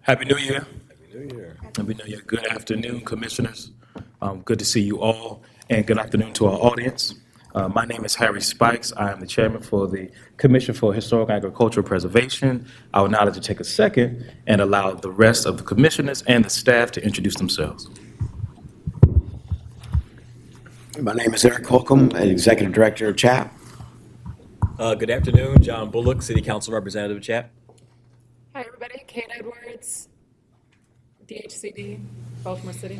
Happy New Year. New Year. Happy New Year. Good afternoon, commissioners. Good to see you all, and good afternoon to our audience. My name is Harry Spikes. I am the chairman for the Commission for Historic Agricultural Preservation. I would now like to take a second and allow the rest of the commissioners and the staff to introduce themselves. My name is Eric Holcomb, Executive Director of CHAP. Good afternoon, John Bullock, City Council Representative, CHAP. Hi, everybody. Kate Edwards, DHCD, Baltimore City.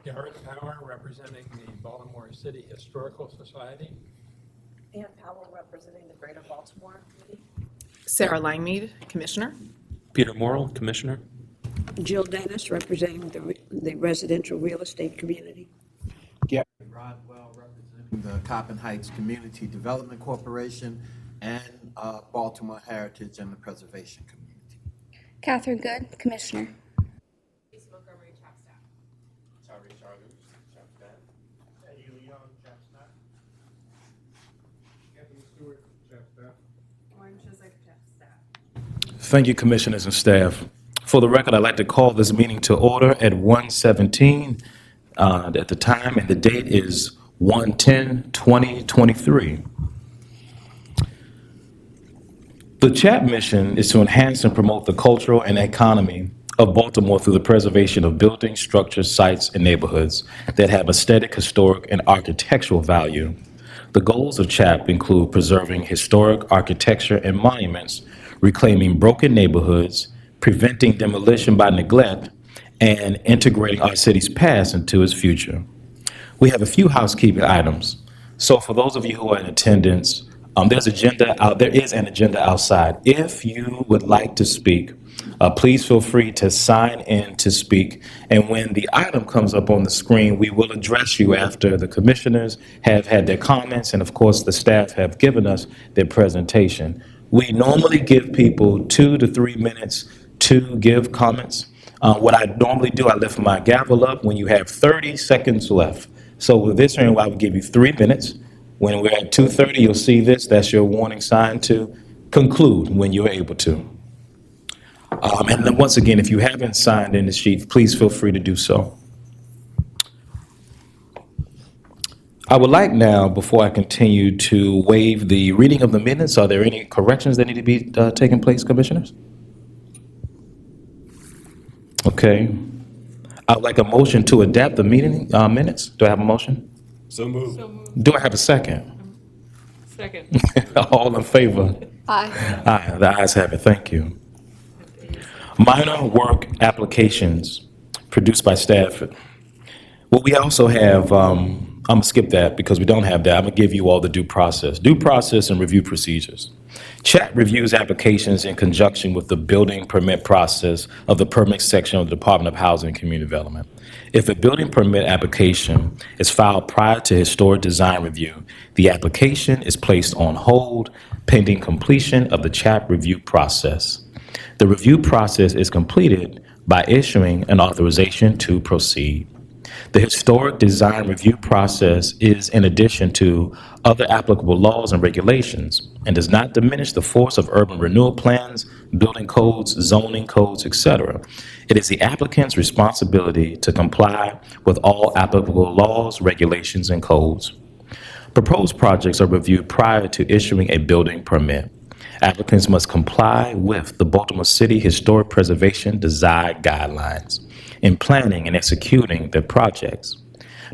Garrett Power, representing the Baltimore City Historical Society. Ann Powell, representing the Greater Baltimore Committee. Sarah Langmead, Commissioner. Peter Morrill, Commissioner. Jill Dennis, representing the residential real estate community. Gary Rodwell, representing the Coppin Heights Community Development Corporation and Baltimore Heritage and the Preservation Community. Catherine Good, Commissioner. Lisa Montgomery, CHAP staff. Charlie Charles, CHAP staff. Eddie Young, CHAP staff. Anthony Stewart, CHAP staff. Lauren Chiswick, CHAP staff. Thank you, commissioners and staff. For the record, I'd like to call this meeting to order at 1:17. At the time, and the date is 1/10/2023. The CHAP mission is to enhance and promote the cultural and economy of Baltimore through the preservation of buildings, structures, sites, and neighborhoods that have aesthetic, historic, and architectural value. The goals of CHAP include preserving historic architecture and monuments, reclaiming broken neighborhoods, preventing demolition by neglect, and integrating our city's past into its future. We have a few housekeeping items. So for those of you who are in attendance, there is an agenda outside. If you would like to speak, please feel free to sign in to speak. And when the item comes up on the screen, we will address you after the commissioners have had their comments, and of course the staff have given us their presentation. We normally give people 2 to 3 minutes to give comments. What I normally do, I lift my gavel up when you have 30 seconds left. So with this hearing, I would give you 3 minutes. When we're at 2:30, you'll see this. That's your warning sign to conclude when you're able to. And then once again, if you haven't signed in the sheet, please feel free to do so. I would like now, before I continue, to waive the reading of the minutes. Are there any corrections that need to be taking place, commissioners? Okay. I'd like a motion to adapt the meeting minutes. Do I have a motion? So moved. Do I have a second? Second. All in favor? Aye. Aye, the ayes have it. Thank you. Minor work applications produced by staff. Well, we also have, I'm gonna skip that because we don't have that. I'm gonna give you all the due process and review procedures. CHAP reviews applications in conjunction with the building permit process of the permit section of the Department of Housing and Community Development. If a building permit application is filed prior to historic design review, the application is placed on hold pending completion of the CHAP review process. The review process is completed by issuing an authorization to proceed. The historic design review process is in addition to other applicable laws and regulations and does not diminish the force of urban renewal plans, building codes, zoning codes, etc. It is the applicant's responsibility to comply with all applicable laws, regulations, and codes. Proposed projects are reviewed prior to issuing a building permit. Applicants must comply with the Baltimore City Historic Preservation Design Guidelines in planning and executing their projects.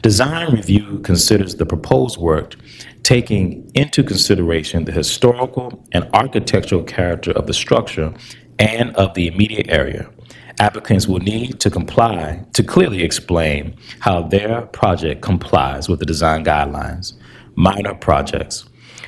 Design review considers the proposed work, taking into consideration the historical and architectural character of the structure and of the immediate area. Applicants will need to comply to clearly explain how their project complies with the design guidelines. Minor projects.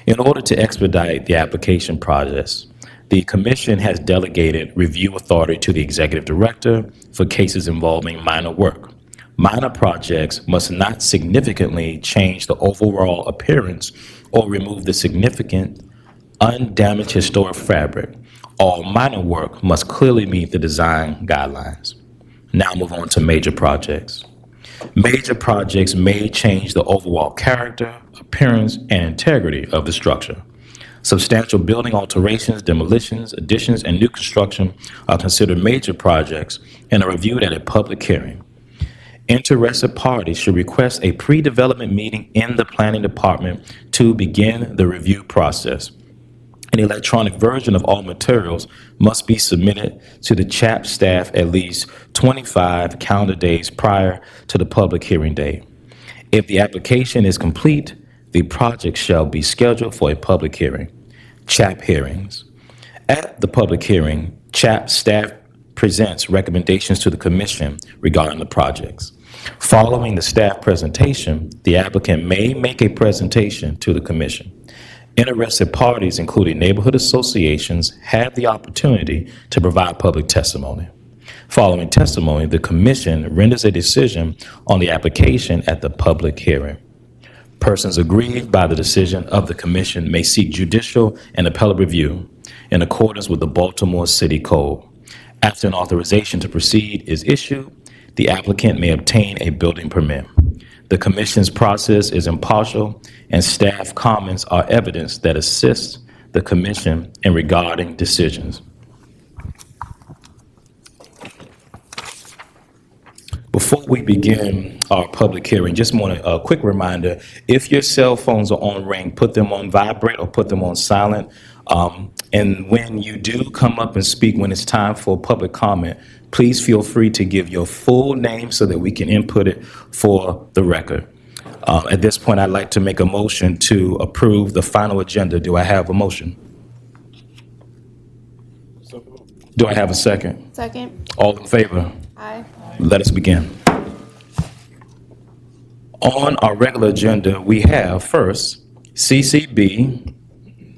In order to expedite the application process, the Commission has delegated review authority to the Executive Director for cases involving minor work. Minor projects must not significantly change the overall appearance or remove the significant undamaged historic fabric. All minor work must clearly meet the design guidelines. Now move on to major projects. Major projects may change the overall character, appearance, and integrity of the structure. Substantial building alterations, demolitions, additions, and new construction are considered major projects and are reviewed at a public hearing. Interested parties should request a pre-development meeting in the planning department to begin the review process. An electronic version of all materials must be submitted to the CHAP staff at least 25 calendar days prior to the public hearing date. If the application is complete, the project shall be scheduled for a public hearing. CHAP hearings. At the public hearing, CHAP staff presents recommendations to the commission regarding the projects. Following the staff presentation, the applicant may make a presentation to the commission. Interested parties, including neighborhood associations, have the opportunity to provide public testimony. Following testimony, the commission renders a decision on the application at the public hearing. Persons aggrieved by the decision of the commission may seek judicial and appellate review in accordance with the Baltimore City Code. After an authorization to proceed is issued, the applicant may obtain a building permit. The commission's process is impartial, and staff comments are evidence that assists the commission in regarding decisions. Before we begin our public hearing, just want a quick reminder, if your cell phones are on ring, put them on vibrate or put them on silent. And when you do come up and speak, when it's time for public comment, please feel free to give your full name so that we can input it for the record. At this point, I'd like to make a motion to approve the final agenda. Do I have a motion? Do I have a second? Second. All in favor? Aye. Let us begin. On our regular agenda, we have first CCB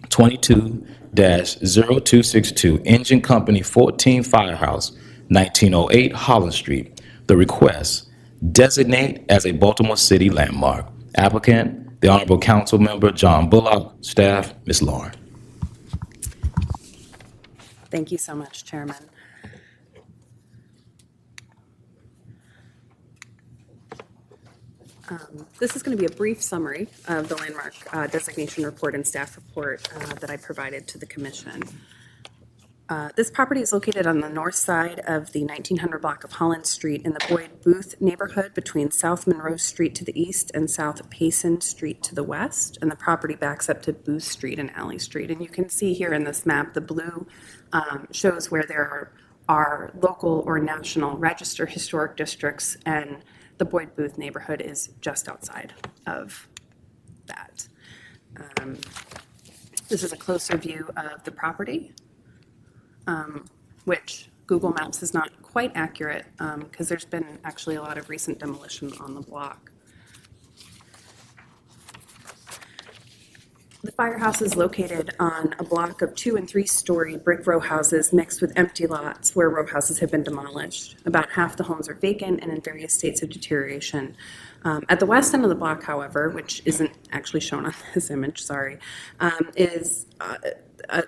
22-0262, Engine Company 14 Firehouse, 1908 Holland Street. The request, designate as a Baltimore City landmark. Applicant, the Honorable Council Member John Bullock. Staff, Ms. Lauren. Thank you so much, Chairman. This is going to be a brief summary of the landmark designation report and staff report that I provided to the commission. This property is located on the north side of the 1900 block of Holland Street in the Boyd Booth neighborhood between South Monroe Street to the east and South Payson Street to the west. And the property backs up to Booth Street and Alley Street. And you can see here in this map, the blue shows where there are local or national register historic districts, and the Boyd Booth neighborhood is just outside of that. This is a closer view of the property, which Google Maps is not quite accurate because there's been actually a lot of recent demolition on the block. The firehouse is located on a block of 2- and 3-story brick row houses mixed with empty lots where row houses have been demolished. About half the homes are vacant and in various states of deterioration. At the west end of the block, however, which isn't actually shown on this image, sorry, is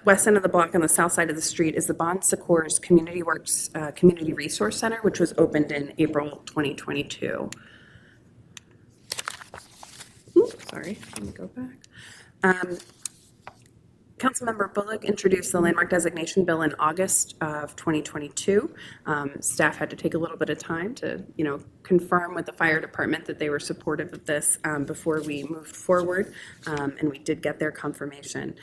west end of the block on the south side of the street is the Bon Secours Community Works Community Resource Center, which was opened in April 2022. Oops, sorry, let me go back. Councilmember Bullock introduced the landmark designation bill in August of 2022. Staff had to take a little bit of time to, confirm with the fire department that they were supportive of this before we moved forward, and we did get their confirmation.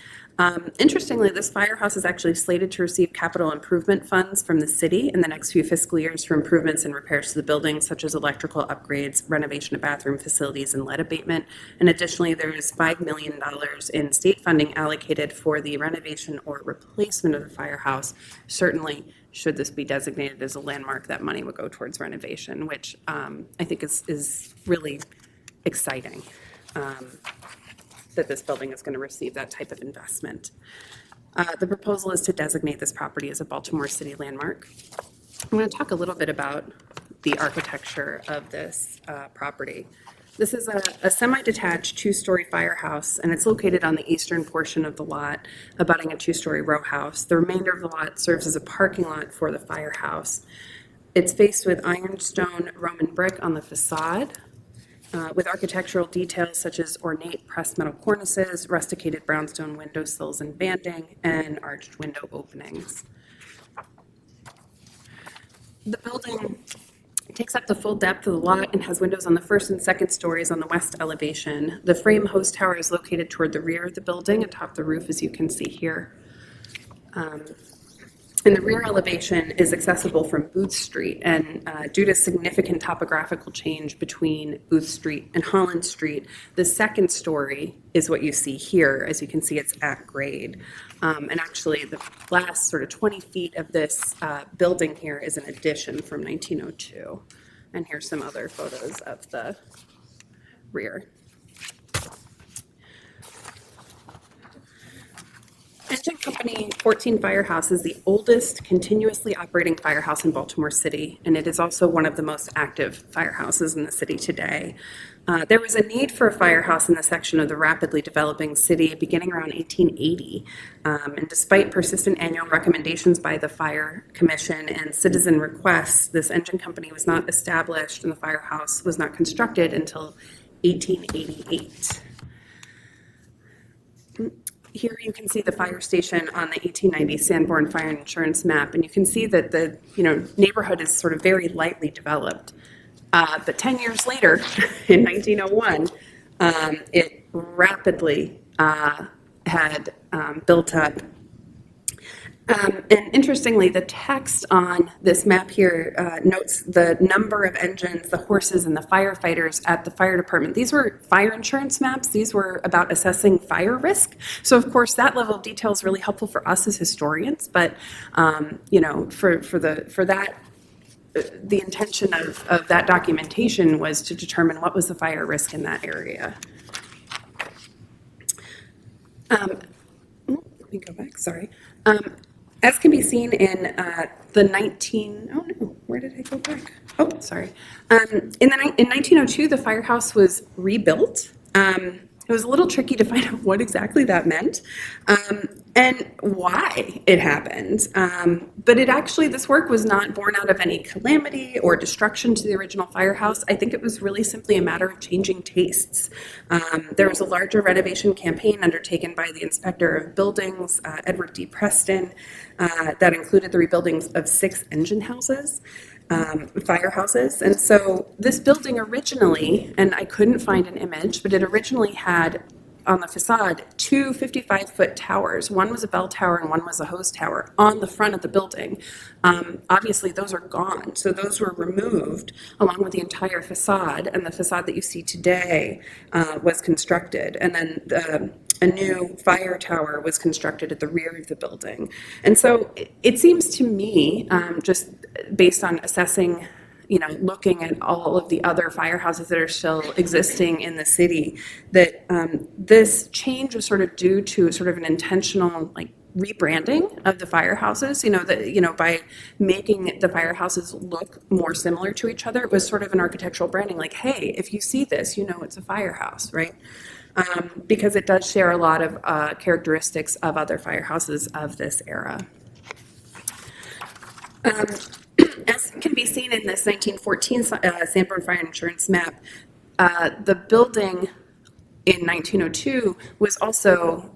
Interestingly, this firehouse is actually slated to receive capital improvement funds from the city in the next few fiscal years for improvements and repairs to the building, such as electrical upgrades, renovation of bathroom facilities, and lead abatement. And additionally, there is $5 million in state funding allocated for the renovation or replacement of the firehouse. Certainly, should this be designated as a landmark, that money would go towards renovation, which I think is really exciting. That this building is going to receive that type of investment. The proposal is to designate this property as a Baltimore City landmark. I'm going to talk a little bit about the architecture of this property. This is a semi-detached 2-story firehouse, and it's located on the eastern portion of the lot, abutting a 2-story row house. The remainder of the lot serves as a parking lot for the firehouse. It's faced with ironstone Roman brick on the facade, with architectural details such as ornate pressed metal cornices, rusticated brownstone window sills and banding, and arched window openings. The building takes up the full depth of the lot and has windows on the first and second stories on the west elevation. The frame host tower is located toward the rear of the building atop the roof, as you can see here. And the rear elevation is accessible from Booth Street, and due to significant topographical change between Booth Street and Holland Street, the second story is what you see here. As you can see, it's at grade. And actually, the last sort of 20 feet of this building here is an addition from 1902. And here's some other photos of the rear. Engine Company 14 Firehouse is the oldest continuously operating firehouse in Baltimore City, and it is also one of the most active firehouses in the city today. There was a need for a firehouse in the section of the rapidly developing city beginning around 1880. And despite persistent annual recommendations by the Fire Commission and citizen requests, this engine company was not established and the firehouse was not constructed until 1888. Here you can see the fire station on the 1890 Sanborn Fire and Insurance map, and you can see that the neighborhood is sort of very lightly developed. But 10 years later, in 1901, it rapidly had built up. And interestingly, the text on this map here notes the number of engines, the horses, and the firefighters at the fire department. These were fire insurance maps. These were about assessing fire risk. So, of course, that level of detail is really helpful for us as historians. But, for that, the intention of that documentation was to determine what was the fire risk in that area. Let me go back, sorry. As can be seen in where did I go back? Oh, sorry. In 1902, the firehouse was rebuilt. It was a little tricky to find out what exactly that meant and why it happened. But this work was not born out of any calamity or destruction to the original firehouse. I think it was really simply a matter of changing tastes. There was a larger renovation campaign undertaken by the Inspector of Buildings, Edward D. Preston, that included the rebuilding of 6 engine houses. Firehouses. And so this building originally, and I couldn't find an image, but it originally had on the facade 2 55-foot towers. One was a bell tower and one was a hose tower on the front of the building. Obviously, those are gone. So those were removed along with the entire facade, and the facade that you see today was constructed. And then a new fire tower was constructed at the rear of the building. And so it seems to me, just based on assessing, looking at all of the other firehouses that are still existing in the city, that this change was sort of due to sort of an intentional, rebranding of the firehouses, by making the firehouses look more similar to each other. It was sort of an architectural branding, like, hey, if you see this, it's a firehouse, right? Because it does share a lot of characteristics of other firehouses of this era. As can be seen in this 1914 Sanborn Fire Insurance map, the building in 1902 was also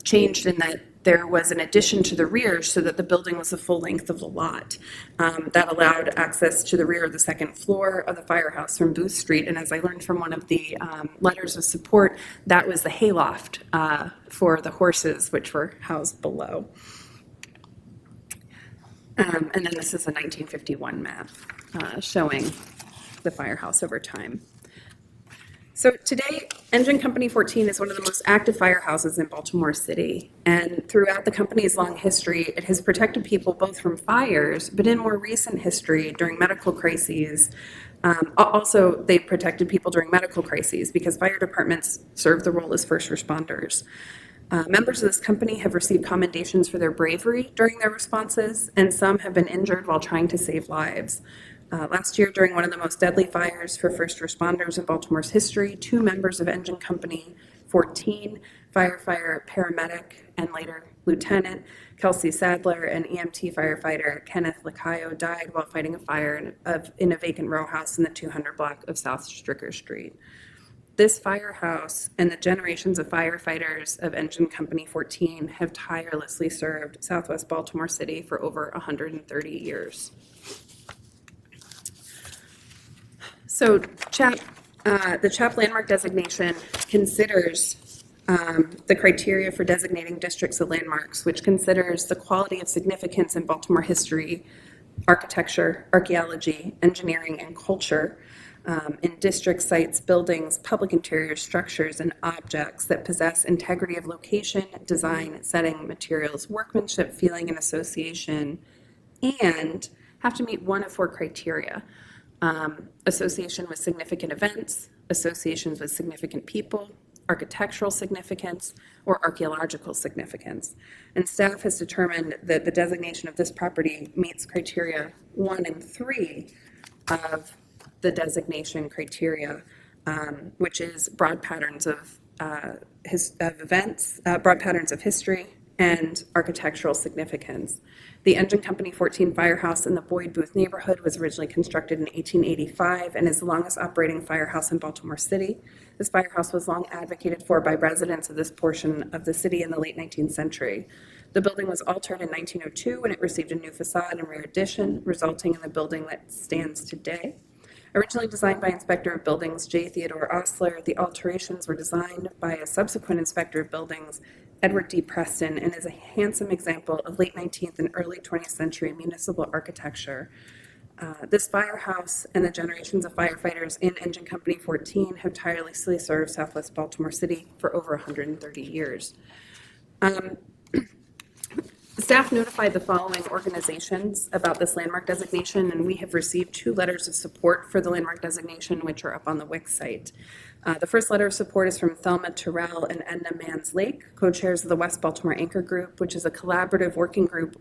changed in that there was an addition to the rear so that the building was the full length of the lot. That allowed access to the rear of the second floor of the firehouse from Booth Street. And as I learned from one of the letters of support, that was the hayloft for the horses, which were housed below. And then this is a 1951 map showing the firehouse over time. So today, Engine Company 14 is one of the most active firehouses in Baltimore City. And throughout the company's long history, it has protected people both from fires, but in more recent history, during medical crises, also they've protected people during medical crises because fire departments serve the role as first responders. Members of this company have received commendations for their bravery during their responses, and some have been injured while trying to save lives. Last year, during one of the most deadly fires for first responders in Baltimore's history, 2 members of Engine Company 14, firefighter, paramedic, and later Lieutenant Kelsey Sadler and EMT firefighter Kenneth Lacayo died while fighting a fire in a vacant row house in the 200 block of South Stricker Street. This firehouse and the generations of firefighters of Engine Company 14 have tirelessly served Southwest Baltimore City for over 130 years. So the CHAP landmark designation considers the criteria for designating districts of landmarks, which considers the quality of significance in Baltimore history, architecture, archaeology, engineering, and culture in district sites, buildings, public interior structures, and objects that possess integrity of location, design, setting, materials, workmanship, feeling, and association, and have to meet one of four criteria. Association with significant events, associations with significant people, architectural significance, or archaeological significance. And staff has determined that the designation of this property meets criteria 1 and 3 of the designation criteria, which is broad patterns of events, broad patterns of history, and architectural significance. The Engine Company 14 firehouse in the Boyd Booth neighborhood was originally constructed in 1885 and is the longest operating firehouse in Baltimore City. This firehouse was long advocated for by residents of this portion of the city in the late 19th century. The building was altered in 1902 when it received a new facade and rear addition, resulting in the building that stands today. Originally designed by Inspector of Buildings J. Theodore Osler, the alterations were designed by a subsequent Inspector of Buildings, Edward D. Preston, and is a handsome example of late 19th and early 20th century municipal architecture. This firehouse and the generations of firefighters in Engine Company 14 have tirelessly served Southwest Baltimore City for over 130 years. Staff notified the following organizations about this landmark designation, and we have received 2 letters of support for the landmark designation, which are up on the Wix site. The first letter of support is from Thelma Terrell and Edna Manslake, co-chairs of the West Baltimore Anchor Group, which is a collaborative working group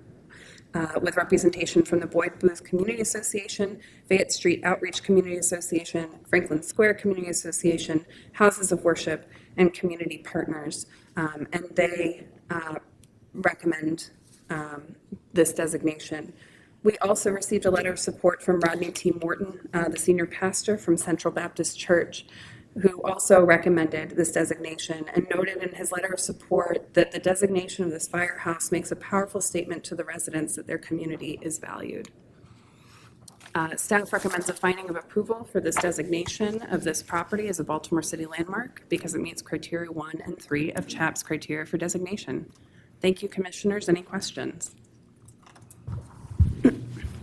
with representation from the Boyd Booth Community Association, Fayette Street Outreach Community Association, Franklin Square Community Association, Houses of Worship, and community partners. And they recommend this designation. We also received a letter of support from Rodney T. Morton, the senior pastor from Central Baptist Church, who also recommended this designation and noted in his letter of support that the designation of this firehouse makes a powerful statement to the residents that their community is valued. Staff recommends a finding of approval for this designation of this property as a Baltimore City landmark because it meets criteria 1 and 3 of CHAP's criteria for designation. Thank you, commissioners. Any questions?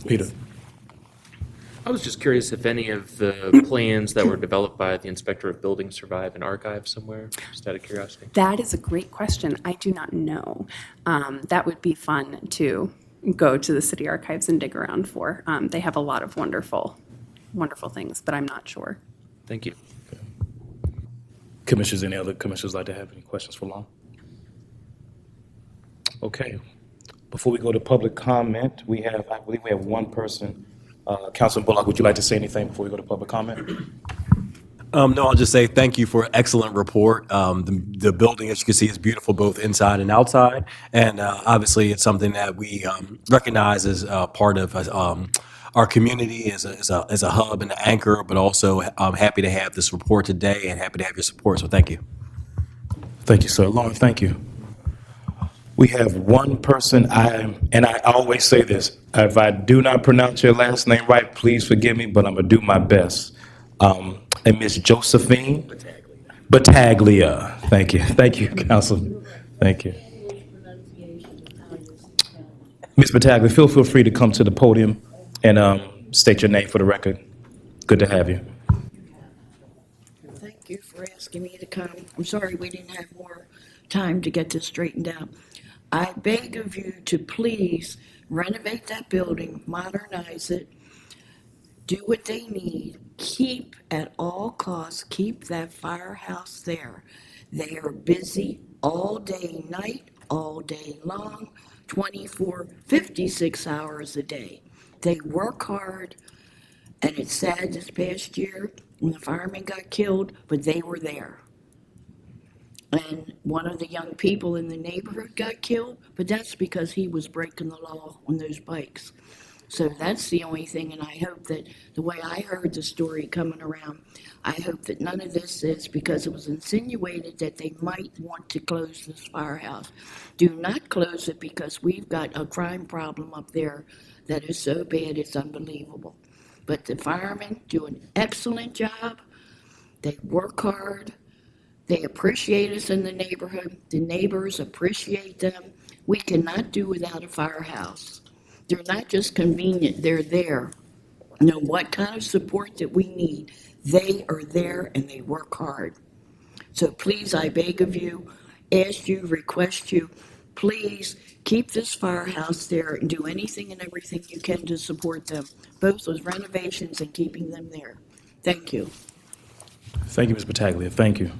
Peter. I was just curious if any of the plans that were developed by the Inspector of Buildings survive in archives somewhere, just out of curiosity. That is a great question. I do not know. That would be fun to go to the city archives and dig around for. They have a lot of wonderful, wonderful things, but I'm not sure. Thank you. Commissioners, any other commissioners like to have any questions for Long? Okay. Before we go to public comment, I believe we have one person. Councilman Bullock, would you like to say anything before we go to public comment? No, I'll just say thank you for an excellent report. The building, as you can see, is beautiful both inside and outside. And obviously, it's something that we recognize as part of our community as a hub and an anchor, but also I'm happy to have this report today and happy to have your support. So thank you. Thank you, sir. Lauren, thank you. We have one person, and I always say this, if I do not pronounce your last name right, please forgive me, but I'm going to do my best. And Miss Josephine Battaglia. Thank you. Thank you, Councilman. Thank you. Ms. Battaglia, feel free to come to the podium and state your name for the record. Good to have you. Thank you for asking me to come. I'm sorry we didn't have more time to get this straightened out. I beg of you to please renovate that building, modernize it, do what they need, keep at all costs, keep that firehouse there. They are busy all day, night, all day long, 56 hours a day. They work hard, and it's sad this past year when the firemen got killed, but they were there. and one of the young people in the neighborhood got killed, but that's because he was breaking the law on those bikes. So that's the only thing, and I hope that the way I heard the story coming around, I hope that none of this is because it was insinuated that they might want to close this firehouse. Do not close it because we've got a crime problem up there that is so bad it's unbelievable. But the firemen do an excellent job. They work hard. They appreciate us in the neighborhood. The neighbors appreciate them. We cannot do without a firehouse. They're not just convenient, they're there. You know what kind of support that we need, they are there and they work hard. So please, I beg of you, ask you, request you, please keep this firehouse there and do anything and everything you can to support them, both with renovations and keeping them there. Thank you. Thank you, Ms. Battaglia. Thank you.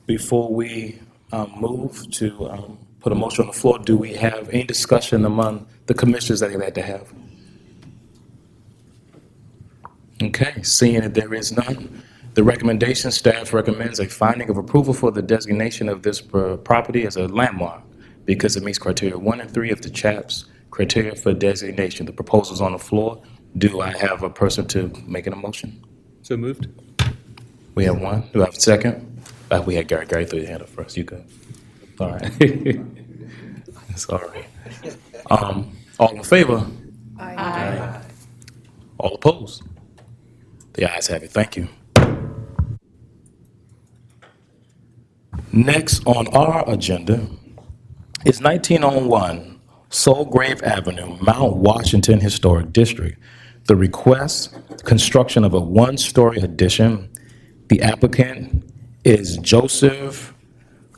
Before we move to put a motion on the floor, do we have any discussion among the commissioners that they'd like to have? Okay, seeing that there is none, the recommendation, staff recommends a finding of approval for the designation of this property as a landmark because it meets criteria 1 and 3 of the CHAP's criteria for designation. The proposal's on the floor. Do I have a person to make an motion? So moved. We have one. Do I have a second? We had Gary. Gary threw your hand up first. You go. All right. Sorry. All in favor? Aye. All opposed? The ayes have it. Thank you. Next on our agenda is 1901 Soulgrave Avenue, Mount Washington Historic District. The request, construction of a one-story addition. The applicant is Joseph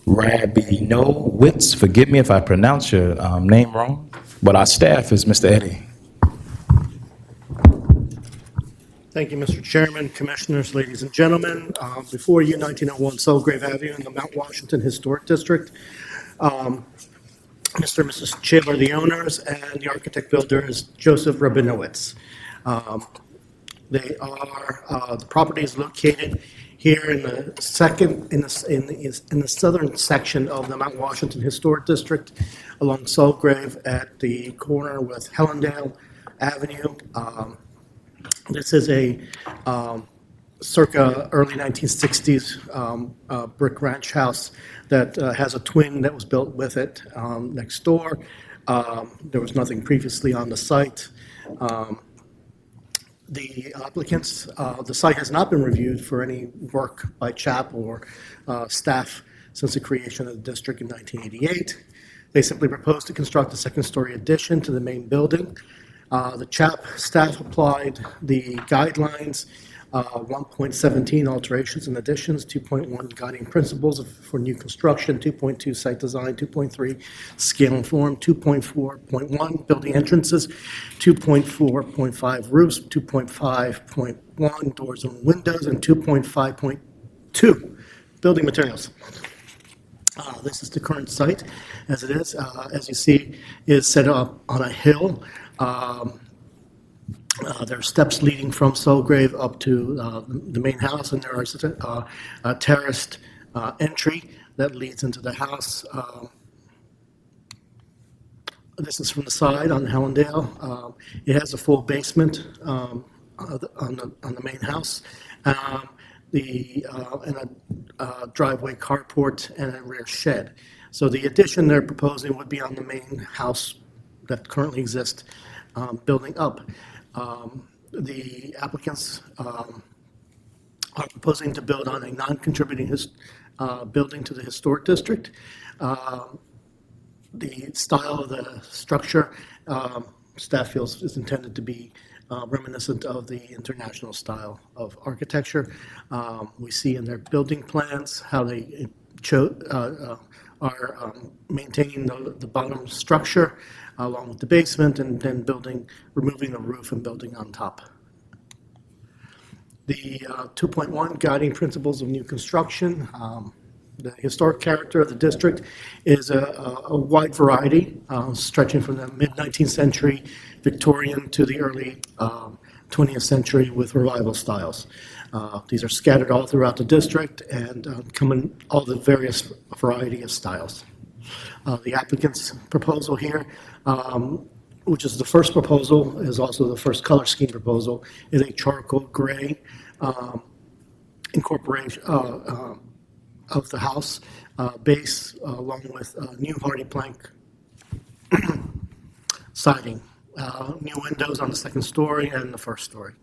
Rabinowitz. Forgive me if I pronounce your name wrong, but our staff is Mr. Eddie. Thank you, Mr. Chairman, Commissioners, ladies and gentlemen. Before you, 1901 Soulgrave Avenue in the Mount Washington Historic District. Mr. and Mrs. Chib are the owners, and the architect builder is Joseph Rabinowitz. The property is located here in the southern section of the Mount Washington Historic District along Soulgrave at the corner with Hellendale Avenue. This is a circa early 1960s brick ranch house that has a twin that was built with it next door. There was nothing previously on the site. The applicants, the site has not been reviewed for any work by CHAP or staff since the creation of the district in 1988. They simply proposed to construct a second-story addition to the main building. The CHAP staff applied the guidelines, 1.17 alterations and additions, 2.1 guiding principles for new construction, 2.2 site design, 2.3 scale and form, 2.4.1 building entrances, 2.4.5 roofs, 2.5.1 doors and windows, and 2.5.2 building materials. This is the current site as it is. As you see, is set up on a hill. There are steps leading from Soulgrave up to the main house, and there is a terraced entry that leads into the house. This is from the side on Hellendale. It has a full basement on the main house, and a driveway carport and a rear shed. So the addition they're proposing would be on the main house that currently exists, building up. The applicants are proposing to build on a non-contributing building to the historic district. The style of the structure, staff feels, is intended to be reminiscent of the international style of architecture. We see in their building plans how they are maintaining the bottom structure along with the basement, and then removing the roof and building on top. The 2.1 guiding principles of new construction. The historic character of the district is a wide variety, stretching from the mid-19th century Victorian to the early 20th century with revival styles. These are scattered all throughout the district and come in all the various variety of styles. The applicant's proposal here, which is the first proposal, is also the first color scheme proposal, is a charcoal gray incorporation of the house base, along with new hardy plank siding, new windows on the second story and the first story.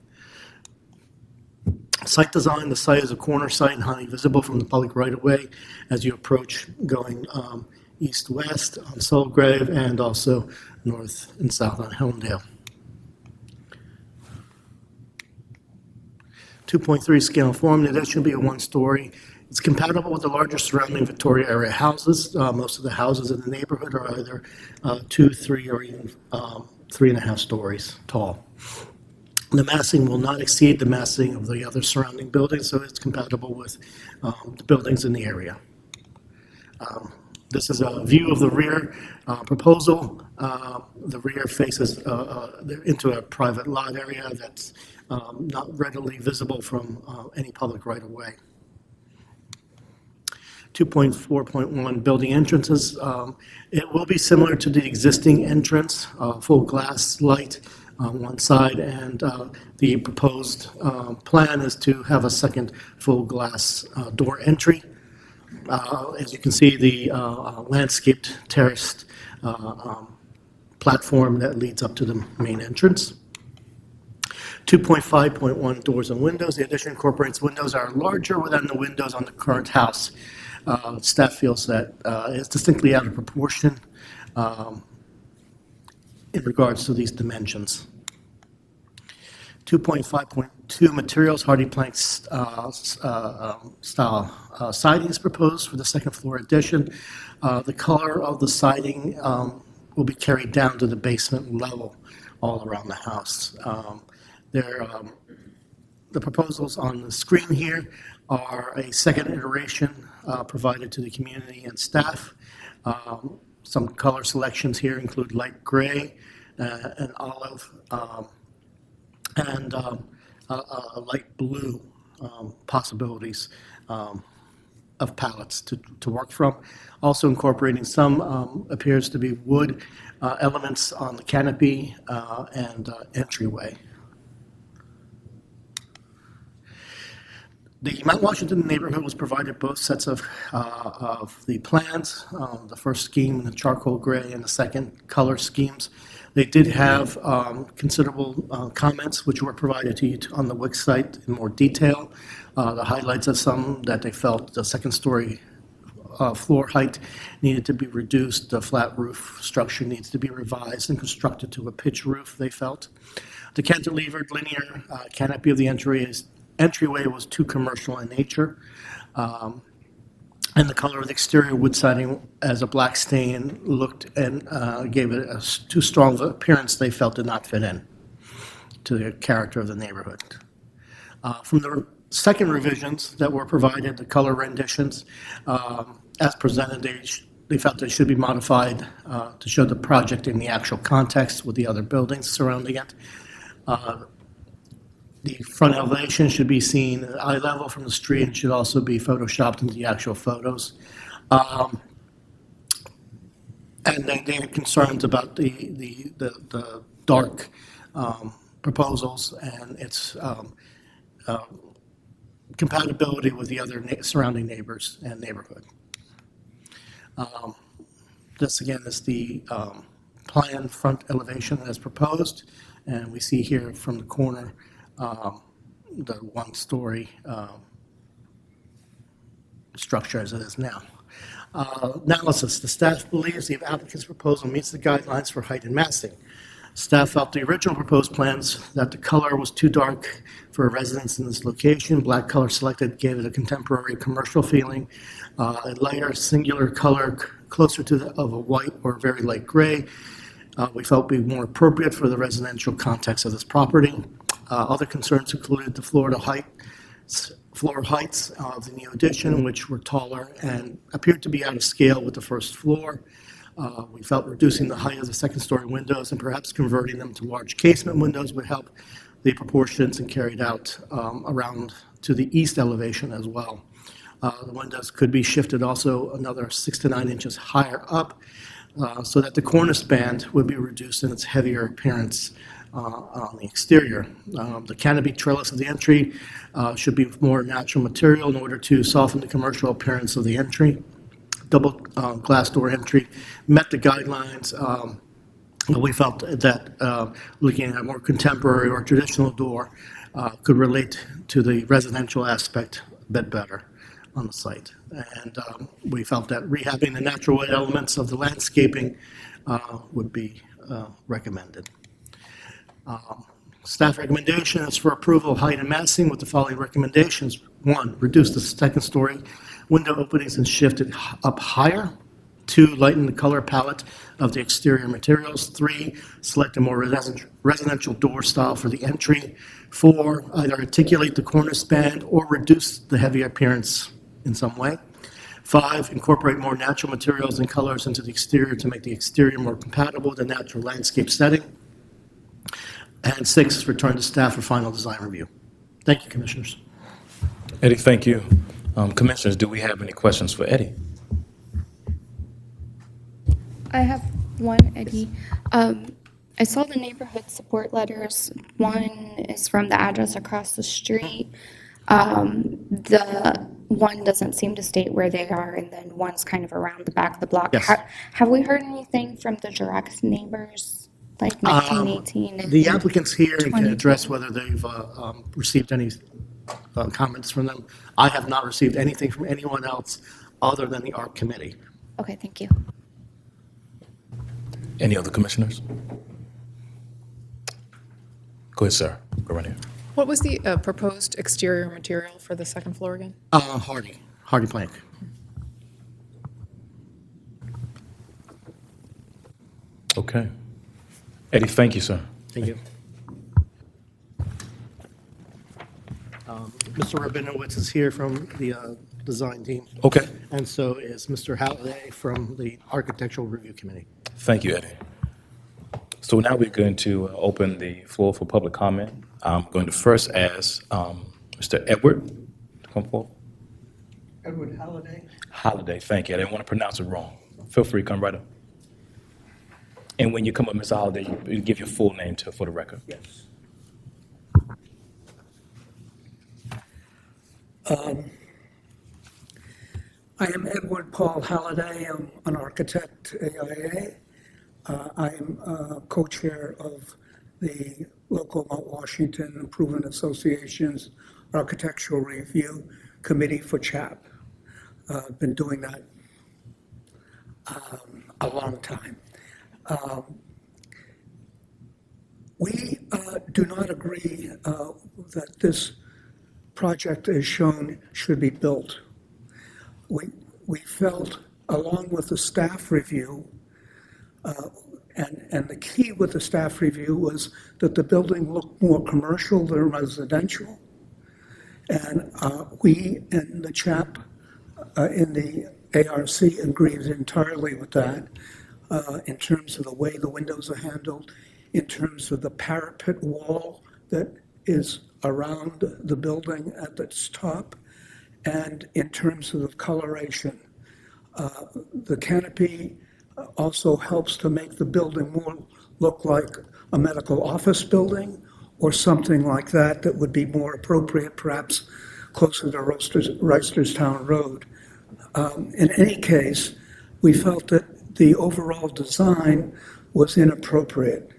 Site design: the site is a corner site and highly visible from the public right-of-way as you approach going east-west on Soulgrave and also north and south on Helmdale. 2.3 scale and form. The addition will be a one-story. It's compatible with the larger surrounding Victoria area houses. Most of the houses in the neighborhood are either 2, 3, or even 3.5 stories tall. The massing will not exceed the massing of the other surrounding buildings, so it's compatible with the buildings in the area. This is a view of the rear proposal. The rear faces into a private lot area that's not readily visible from any public right-of-way. 2.4.1 building entrances. It will be similar to the existing entrance, full glass light on one side, and the proposed plan is to have a second full glass door entry. As you can see, the landscaped terraced platform that leads up to the main entrance. 2.5.1 doors and windows. The addition incorporates windows that are larger than the windows on the current house. Staff feels that it's distinctly out of proportion in regards to these dimensions. 2.5.2 materials: hardy plank style siding is proposed for the second floor addition. The color of the siding will be carried down to the basement level all around the house. The proposals on the screen here are a second iteration provided to the community and staff. Some color selections here include light gray and olive and light blue possibilities of palettes to work from. Also incorporating some appears to be wood elements on the canopy and entryway. The Mount Washington neighborhood was provided both sets of the plans, the first scheme in the charcoal gray and the second color schemes. They did have considerable comments which were provided to you on the Wix site in more detail. The highlights of some that they felt the second story floor height needed to be reduced, the flat roof structure needs to be revised and constructed to a pitch roof, they felt. The cantilevered linear canopy of the entryway was too commercial in nature, and the color of the exterior wood siding as a black stain looked and gave it a too strong of an appearance they felt did not fit in to the character of the neighborhood. From the second revisions that were provided, the color renditions, as presented, they felt they should be modified to show the project in the actual context with the other buildings surrounding it. The front elevation should be seen at eye level from the street and should also be photoshopped into the actual photos. And they had concerns about the dark proposals and its compatibility with the other surrounding neighbors and neighborhood. This again is the planned front elevation as proposed, and we see here from the corner the one-story structure as it is now. Analysis. The staff believes the applicant's proposal meets the guidelines for height and massing. Staff felt the original proposed plans that the color was too dark for a residence in this location. Black color selected gave it a contemporary commercial feeling. A lighter singular color closer to of a white or very light gray we felt would be more appropriate for the residential context of this property. Other concerns included the floor heights of the new addition, which were taller and appeared to be out of scale with the first floor. We felt reducing the height of the second-story windows and perhaps converting them to large casement windows would help the proportions and carried out around to the east elevation as well. The windows could be shifted also another 6 to 9 inches higher up, so that the cornice band would be reduced in its heavier appearance on the exterior. The canopy trellis of the entry should be more natural material in order to soften the commercial appearance of the entry. Double glass door entry met the guidelines. We felt that looking at a more contemporary or traditional door could relate to the residential aspect a bit better on the site. And we felt that rehabbing the natural wood elements of the landscaping would be recommended. Staff recommendation is for approval of height and massing with the following recommendations. 1, reduce the second story window openings and shift it up higher. 2, lighten the color palette of the exterior materials. 3, select a more residential door style for the entry. 4, either articulate the cornice band or reduce the heavy appearance in some way. 5, incorporate more natural materials and colors into the exterior to make the exterior more compatible with the natural landscape setting. And 6, return to staff for final design review. Thank you, Commissioners. Eddie, thank you. Commissioners, do we have any questions for Eddie? I have one, Eddie. I saw the neighborhood support letters. One is from the address across the street. The one doesn't seem to state where they are, and then one's kind of around the back of the block. Yes. Have we heard anything from the direct neighbors, like 1918? And The applicants here can 20. address whether they've received any comments from them. I have not received anything from anyone else other than the ARC committee. Okay, thank you. Any other commissioners? Go ahead, sir. Go right here. What was the proposed exterior material for the second floor again? Hardy plank. Okay. Eddie, thank you, sir. Thank you. Mr. Rabinowitz is here from the design team. Okay. And so is Mr. Halliday from the Architectural Review Committee. Thank you, Eddie. So now we're going to open the floor for public comment. I'm going to first ask Mr. Edward to come forward. Edward Halliday. Holiday, thank you. I didn't want to pronounce it wrong. Feel free to come right up. And when you come up, Mr. Holiday, you give your full name for the record. Yes. I am Edward Paul Halliday. I'm an architect, AIA. I am co-chair of the local Mount Washington Improvement Association's Architectural Review Committee for CHAP. I've been doing that a long time. We do not agree that this project as shown should be built. We felt, along with the staff review, and the key with the staff review was that the building looked more commercial than residential. And we in the CHAP, in the ARC, agreed entirely with that in terms of the way the windows are handled, in terms of the parapet wall that is around the building at its top, and in terms of the coloration. The canopy also helps to make the building more look like a medical office building or something like that that would be more appropriate, perhaps closer to Reisterstown Road. In any case, we felt that the overall design was inappropriate.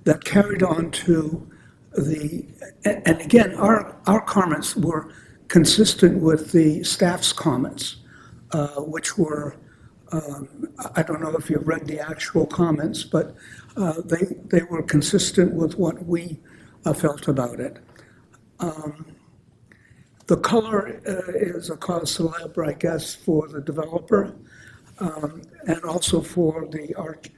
That carried on to and again, our comments were consistent with the staff's comments, which were, I don't know if you've read the actual comments, but they were consistent with what we felt about it. The color is a cause célèbre, I guess, for the developer and also for the ARC.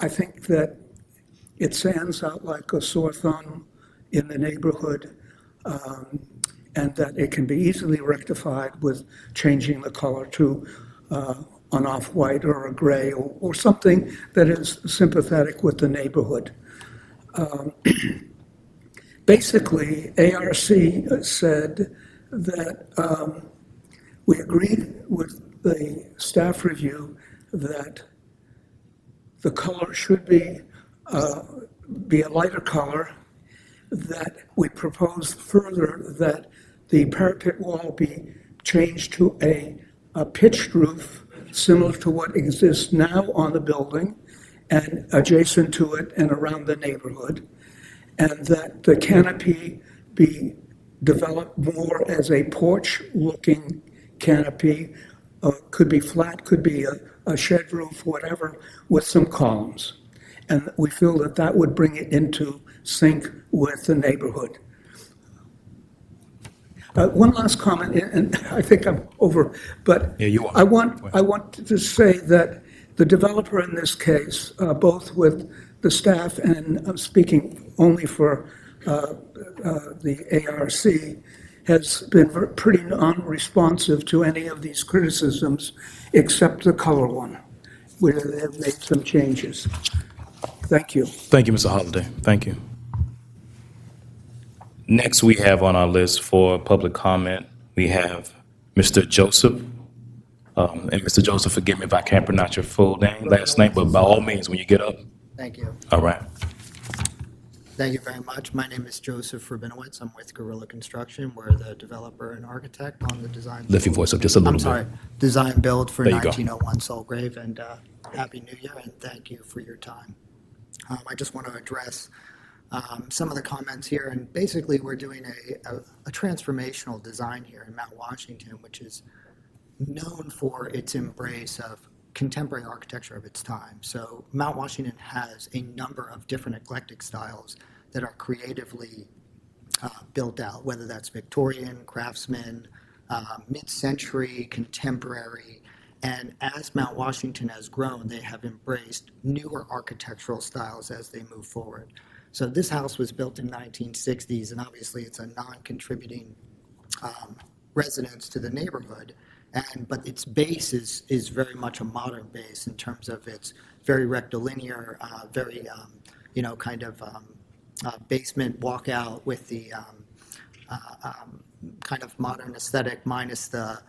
I think that it stands out like a sore thumb in the neighborhood, and that it can be easily rectified with changing the color to an off-white or a gray or something that is sympathetic with the neighborhood. Basically, ARC said that we agreed with the staff review that the color should be a lighter color, that we proposed further that the parapet wall be changed to a pitched roof similar to what exists now on the building and adjacent to it and around the neighborhood, and that the canopy be developed more as a porch-looking canopy, could be flat, could be a shed roof, whatever, with some columns. And we feel that that would bring it into sync with the neighborhood. One last comment, and I think I'm over, but Yeah, you are. I want to say that the developer in this case, both with the staff and I'm speaking only for the ARC, has been pretty non-responsive to any of these criticisms except the color one, where they have made some changes. Thank you. Thank you, Mr. Holliday. Thank you. Next, we have on our list for public comment, we have Mr. Joseph. And Mr. Joseph, forgive me if I can't pronounce your full name, last name, but by all means, when you get up. Thank you. All right. Thank you very much. My name is Joseph Rabinowitz. I'm with Gorilla Construction. We're the developer and architect on the design. Lift your voice up just a little I'm bit. sorry, design build for There you go. 1901 Solgrave, and Happy New Year, and thank you for your time. I just want to address some of the comments here, and basically we're doing a transformational design here in Mount Washington, which is known for its embrace of contemporary architecture of its time. So Mount Washington has a number of different eclectic styles that are creatively built out, whether that's Victorian, craftsman, mid-century, contemporary. And as Mount Washington has grown, they have embraced newer architectural styles as they move forward. So this house was built in 1960s, and obviously it's a non-contributing residence to the neighborhood. But its base is very much a modern base in terms of its very rectilinear, very basement walkout with the kind of modern aesthetic minus the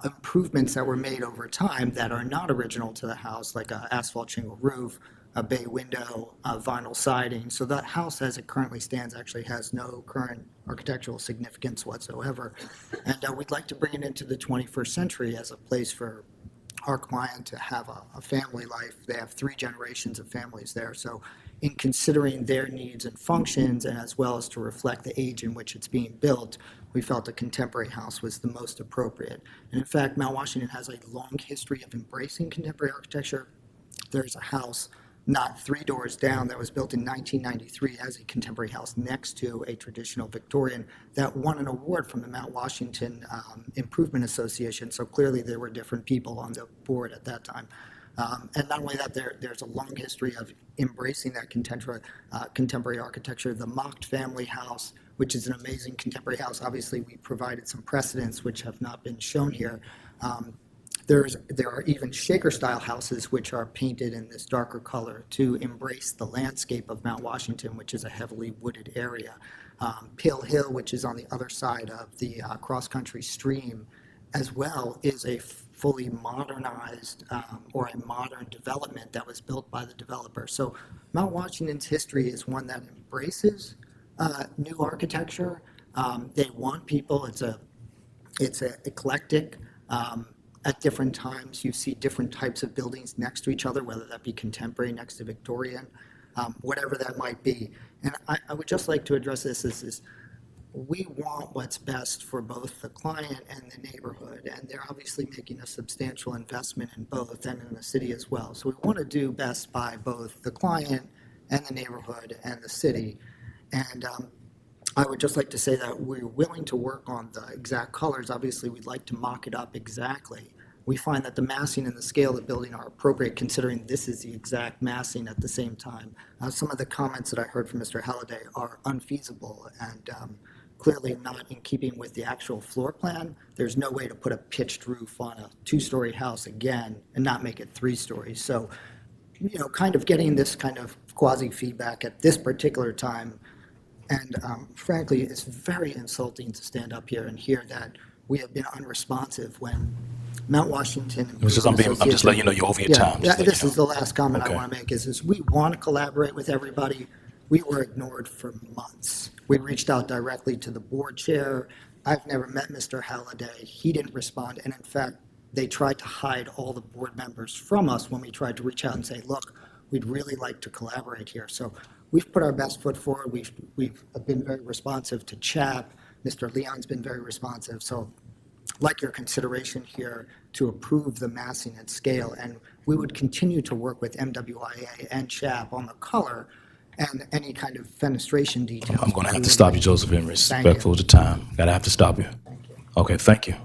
improvements that were made over time that are not original to the house, like an asphalt shingle roof, a bay window, vinyl siding. So that house, as it currently stands, actually has no current architectural significance whatsoever. And we'd like to bring it into the 21st century as a place for our client to have a family life. They have 3 generations of families there. So in considering their needs and functions, and as well as to reflect the age in which it's being built, we felt a contemporary house was the most appropriate. And in fact, Mount Washington has a long history of embracing contemporary architecture. There's a house not 3 doors down that was built in 1993 as a contemporary house next to a traditional Victorian that won an award from the Mount Washington Improvement Association. So clearly there were different people on the board at that time. And not only that, there's a long history of embracing that contemporary architecture. The Mocked family house, which is an amazing contemporary house. Obviously, we provided some precedents which have not been shown here. There are even Shaker-style houses which are painted in this darker color to embrace the landscape of Mount Washington, which is a heavily wooded area. Pill Hill, which is on the other side of the cross-country stream, as well, is a fully modernized or a modern development that was built by the developer. So Mount Washington's history is one that embraces new architecture. They want people. It's a eclectic. At different times, you see different types of buildings next to each other, whether that be contemporary next to Victorian, whatever that might be. And I would just like to address this as we want what's best for both the client and the neighborhood, and they're obviously making a substantial investment in both and in the city as well. So we want to do best by both the client and the neighborhood and the city. And I would just like to say that we're willing to work on the exact colors. Obviously, we'd like to mock it up exactly. We find that the massing and the scale of the building are appropriate considering this is the exact massing at the same time. Some of the comments that I heard from Mr. Halliday are unfeasible and clearly not in keeping with the actual floor plan. There's no way to put a pitched roof on a 2-story house again and not make it 3 stories. So kind of getting this kind of quasi feedback at this particular time. And frankly, it's very insulting to stand up here and hear that we have been unresponsive when Mount Washington. I'm just letting you know you're over your time. Yeah, Just letting this you is know. the last comment Okay. I want to make is we want to collaborate with everybody. We were ignored for months. We reached out directly to the board chair. I've never met Mr. Halliday. He didn't respond. And in fact, they tried to hide all the board members from us when we tried to reach out and say, look, we'd really like to collaborate here. So we've put our best foot forward. We've been very responsive to CHAP. Mr. Leon's been very responsive. So like your consideration here to approve the massing and scale. And we would continue to work with MWIA and CHAP on the color and any kind of fenestration details. I'm going to have to stop you, Joseph, in Thank respectful you. of the time. Got to have to stop you. Okay, thank you.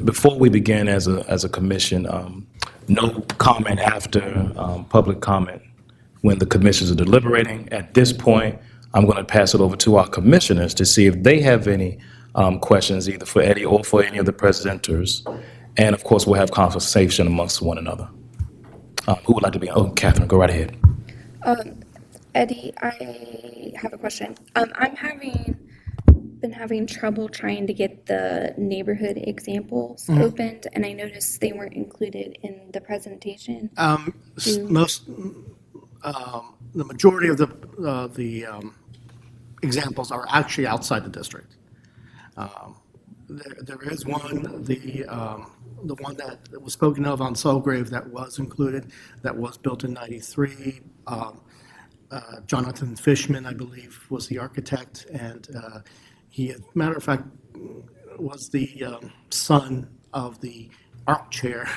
Before we begin as a commission, no comment after public comment when the commissioners are deliberating. At this point, I'm going to pass it over to our commissioners to see if they have any questions, either for Eddie or for any of the presenters. And of course, we'll have conversation amongst one another. Who would like to be? Oh, Catherine, go right ahead. Eddie, I have a question. Been having trouble trying to get the neighborhood examples opened, and I noticed they weren't included in the presentation. The majority of the examples are actually outside the district. There is one, the one that was spoken of on Sulgrave that was included, that was built in '93. Jonathan Fishman, I believe, was the architect, and he, as a matter of fact, was the son of the art chair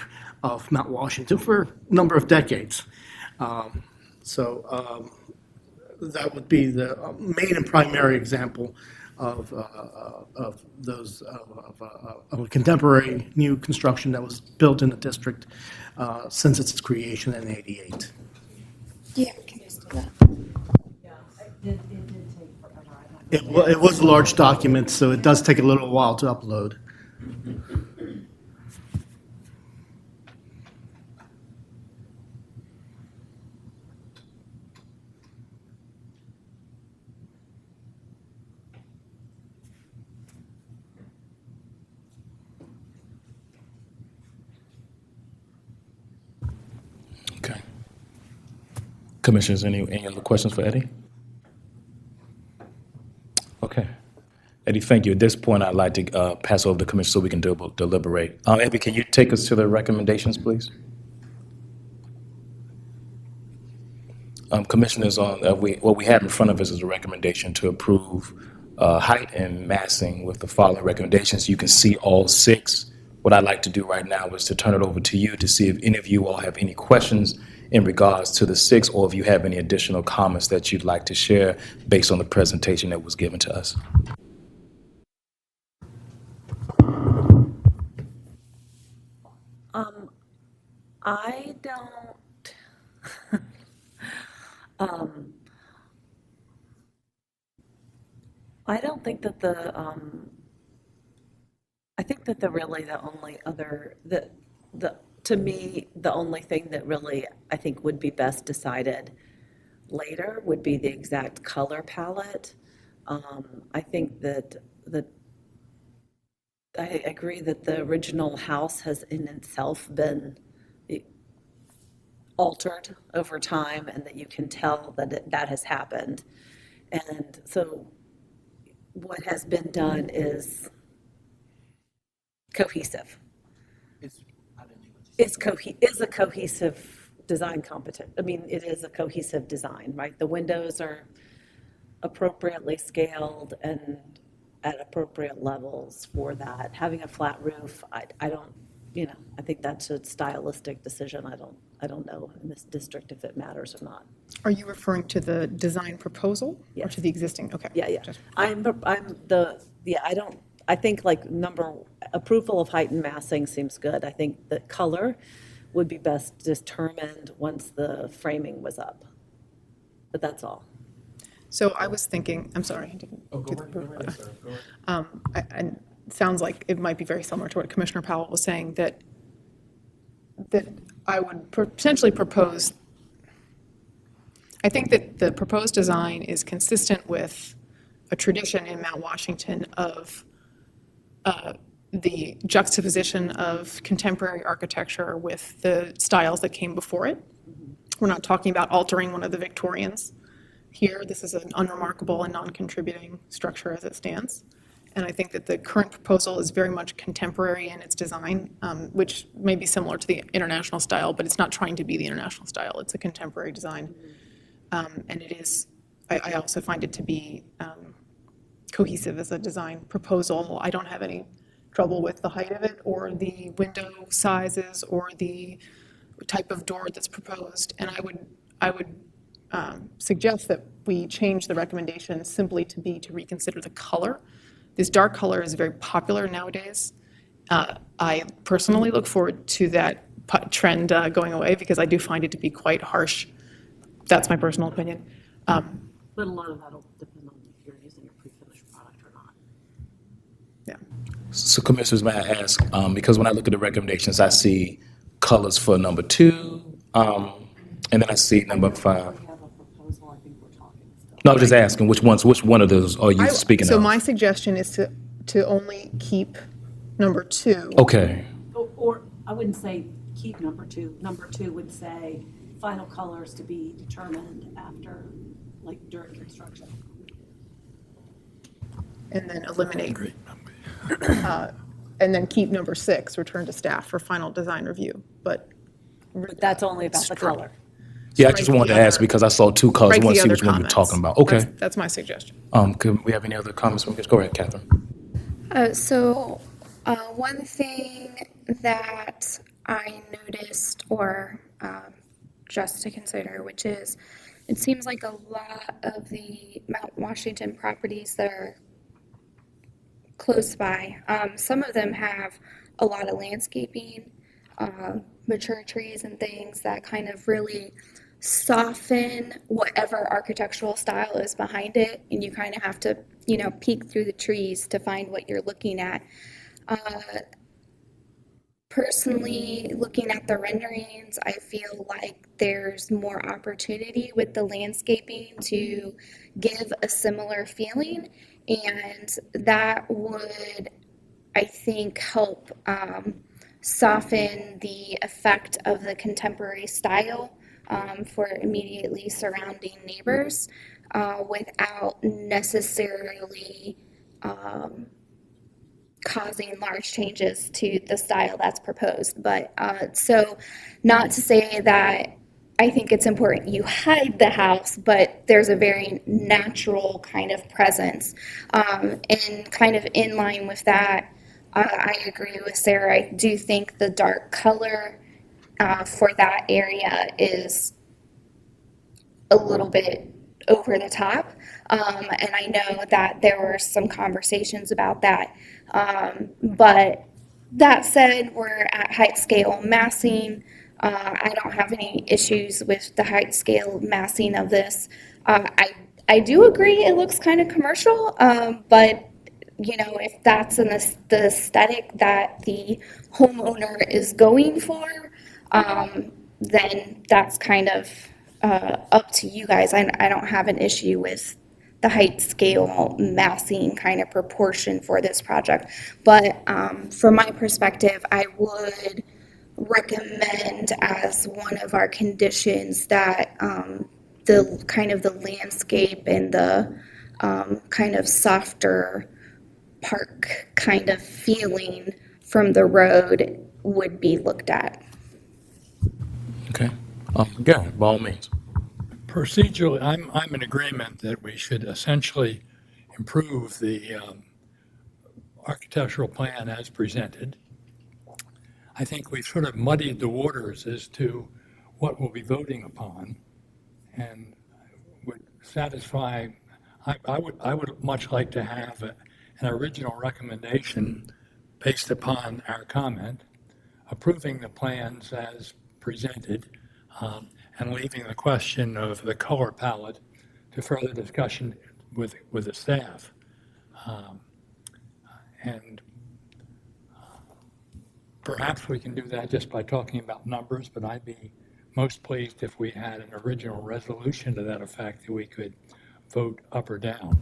of Mount Washington for a number of decades. So that would be the main and primary example of those of a contemporary new construction that was built in the district since its creation in '88. Yeah, can you do that? It was a large document, so it does take a little while to upload. Okay. Commissioners, any other questions for Eddie? Okay. Eddie, thank you. At this point, I'd like to pass over the commission so we can deliberate. Eddie, can you take us to the recommendations, please? Commissioners, what we have in front of us is a recommendation to approve height and massing with the following recommendations. You can see all 6. What I'd like to do right now is to turn it over to you to see if any of you all have any questions in regards to the 6, or if you have any additional comments that you'd like to share based on the presentation that was given to us. I don't, I don't think that I think that really the only other, to me, the only thing that really I think would be best decided later would be the exact color palette. I think that I agree that the original house has in itself been altered over time, and that you can tell that that has happened. And so what has been done is cohesive. Is a cohesive design competent. I mean, it is a cohesive design, right? The windows are appropriately scaled and at appropriate levels for that. Having a flat roof, I don't, I think that's a stylistic decision. I don't know in this district if it matters or not. Are you referring to the design proposal or to the existing? Okay. Yeah. I think approval of height and massing seems good. I think the color would be best determined once the framing was up. But that's all. So I was thinking, I'm sorry. I didn't do the- it sounds like it might be very similar to what Commissioner Powell was saying, that that I would potentially propose, I think that the proposed design is consistent with a tradition in Mount Washington of the juxtaposition of contemporary architecture with the styles that came before it. We're not talking about altering one of the Victorians here. This is an unremarkable and non-contributing structure as it stands. And I think that the current proposal is very much contemporary in its design, which may be similar to the international style, but it's not trying to be the international style. It's a contemporary design. And it is, I also find it to be cohesive as a design proposal. I don't have any trouble with the height of it or the window sizes or the type of door that's proposed. And I would suggest that we change the recommendation simply to reconsider the color. This dark color is very popular nowadays. I personally look forward to that trend going away because I do find it to be quite harsh. That's my personal opinion. But a lot of that'll depend on if you're using a pre-finished product or not. So Commissioners, may I ask, because when I look at the recommendations, I see colors for number 2, and then I see number 5. No, I was just asking which one of those are you speaking So of? my suggestion is to only keep number 2. Okay. Or I wouldn't say keep number 2. Number 2 would say final colors to be determined after, like during construction. And then eliminate. And then keep number 6, return to staff for final design review. But that's only about the color. Yeah, I just wanted to ask because I saw 2 colors. I Write want the to see other which one you're comments. talking about. Okay. That's my suggestion. Could we have any other comments? Go ahead, Catherine. One thing that I noticed, or just to consider, which is it seems like a lot of the Mount Washington properties that are close by, some of them have a lot of landscaping, mature trees and things that kind of really soften whatever architectural style is behind it, and you kind of have to, peek through the trees to find what you're looking at. Personally, looking at the renderings, I feel like there's more opportunity with the landscaping to give a similar feeling, and that would, I think, help soften the effect of the contemporary style for immediately surrounding neighbors without necessarily causing large changes to the style that's proposed. But so not to say that I think it's important you hide the house, but there's a very natural kind of presence. And kind of in line with that, I agree with Sarah. I do think the dark color for that area is a little bit over the top. And I know that there were some conversations about that. But that said, we're at height scale massing. I don't have any issues with the height scale massing of this. I do agree it looks kind of commercial, but if that's the aesthetic that the homeowner is going for, then that's kind of up to you guys. I don't have an issue with the height scale massing kind of proportion for this project. But from my perspective, I would recommend as one of our conditions that the kind of the landscape and the kind of softer park kind of feeling from the road would be looked at. Okay. Yeah, by all means. Procedurally, I'm in agreement that we should essentially improve the architectural plan as presented. I think we've sort of muddied the waters as to what we'll be voting upon, and would satisfy. I would much like to have an original recommendation based upon our comment, approving the plans as presented, and leaving the question of the color palette to further discussion with the staff. And Perhaps we can do that just by talking about numbers, but I'd be most pleased if we had an original resolution to that effect that we could vote up or down.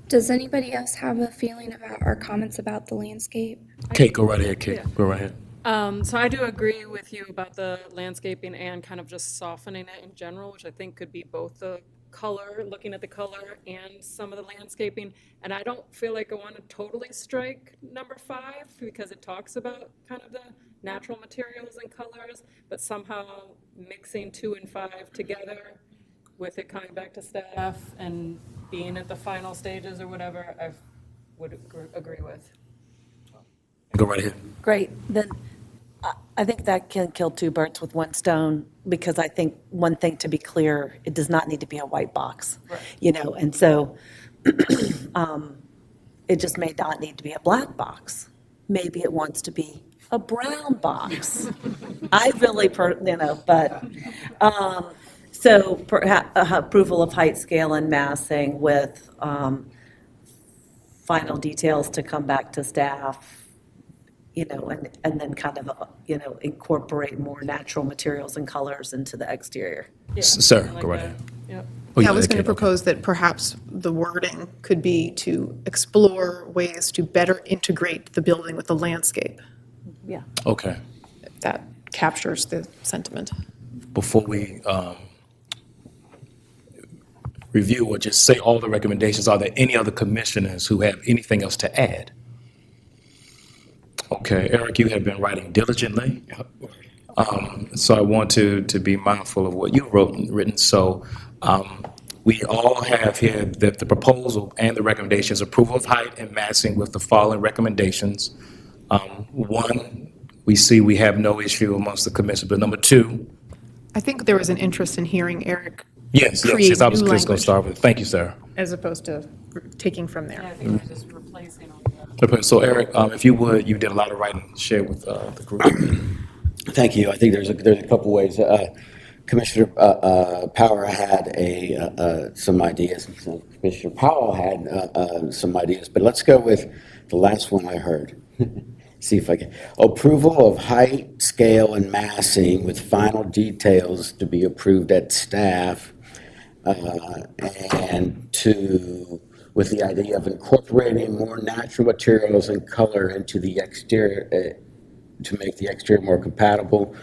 Does anybody else have a feeling about our comments about the landscape? Kate, go right ahead, Kate. Yeah. Go right ahead. So I do agree with you about the landscaping and kind of just softening it in general, which I think could be both the color, looking at the color and some of the landscaping. And I don't feel like I want to totally strike number 5 because it talks about kind of the natural materials and colors, but somehow mixing 2 and 5 together with it coming back to staff and being at the final stages or whatever, I would agree with. Go right ahead. Great, then I think that can kill 2 birds with 1 stone, because I think one thing to be clear, it does not need to be a white box. Right. You know, and so it just may not need to be a black box. Maybe it wants to be a brown box. I really, so perhaps approval of height, scale, and massing with final details to come back to staff, you know, and then kind of, you know, incorporate more natural materials and colors into the exterior. Sir, go right ahead. Yep. Oh, Yeah, I yeah, was going to Kate, okay. propose that perhaps the wording could be to explore ways to better integrate the building with the landscape. Yeah. Okay. That captures the sentiment. Before we review or just say all the recommendations, are there any other commissioners who have anything else to add? Okay, Eric, you have been writing diligently. So I want to be mindful of what you written. So we all have here that the proposal and the recommendations, approval of height and massing with the following recommendations. 1, we see we have no issue amongst the commission, but number 2. I think there was an interest in hearing Eric Yes, create I was new just going to language start with. Thank you, Sarah. as opposed to taking from there. Yeah, I think we're just replacing all that. Okay, so Eric, if you would, you did a lot of writing, share with the group. Thank you. I think there's a couple ways. Commissioner Power had some ideas. Commissioner Powell had some ideas, but let's go with the last one I heard. See if I can. Approval of height, scale, and massing with final details to be approved at staff, and with the idea of incorporating more natural materials and color into the exterior to make the exterior more compatible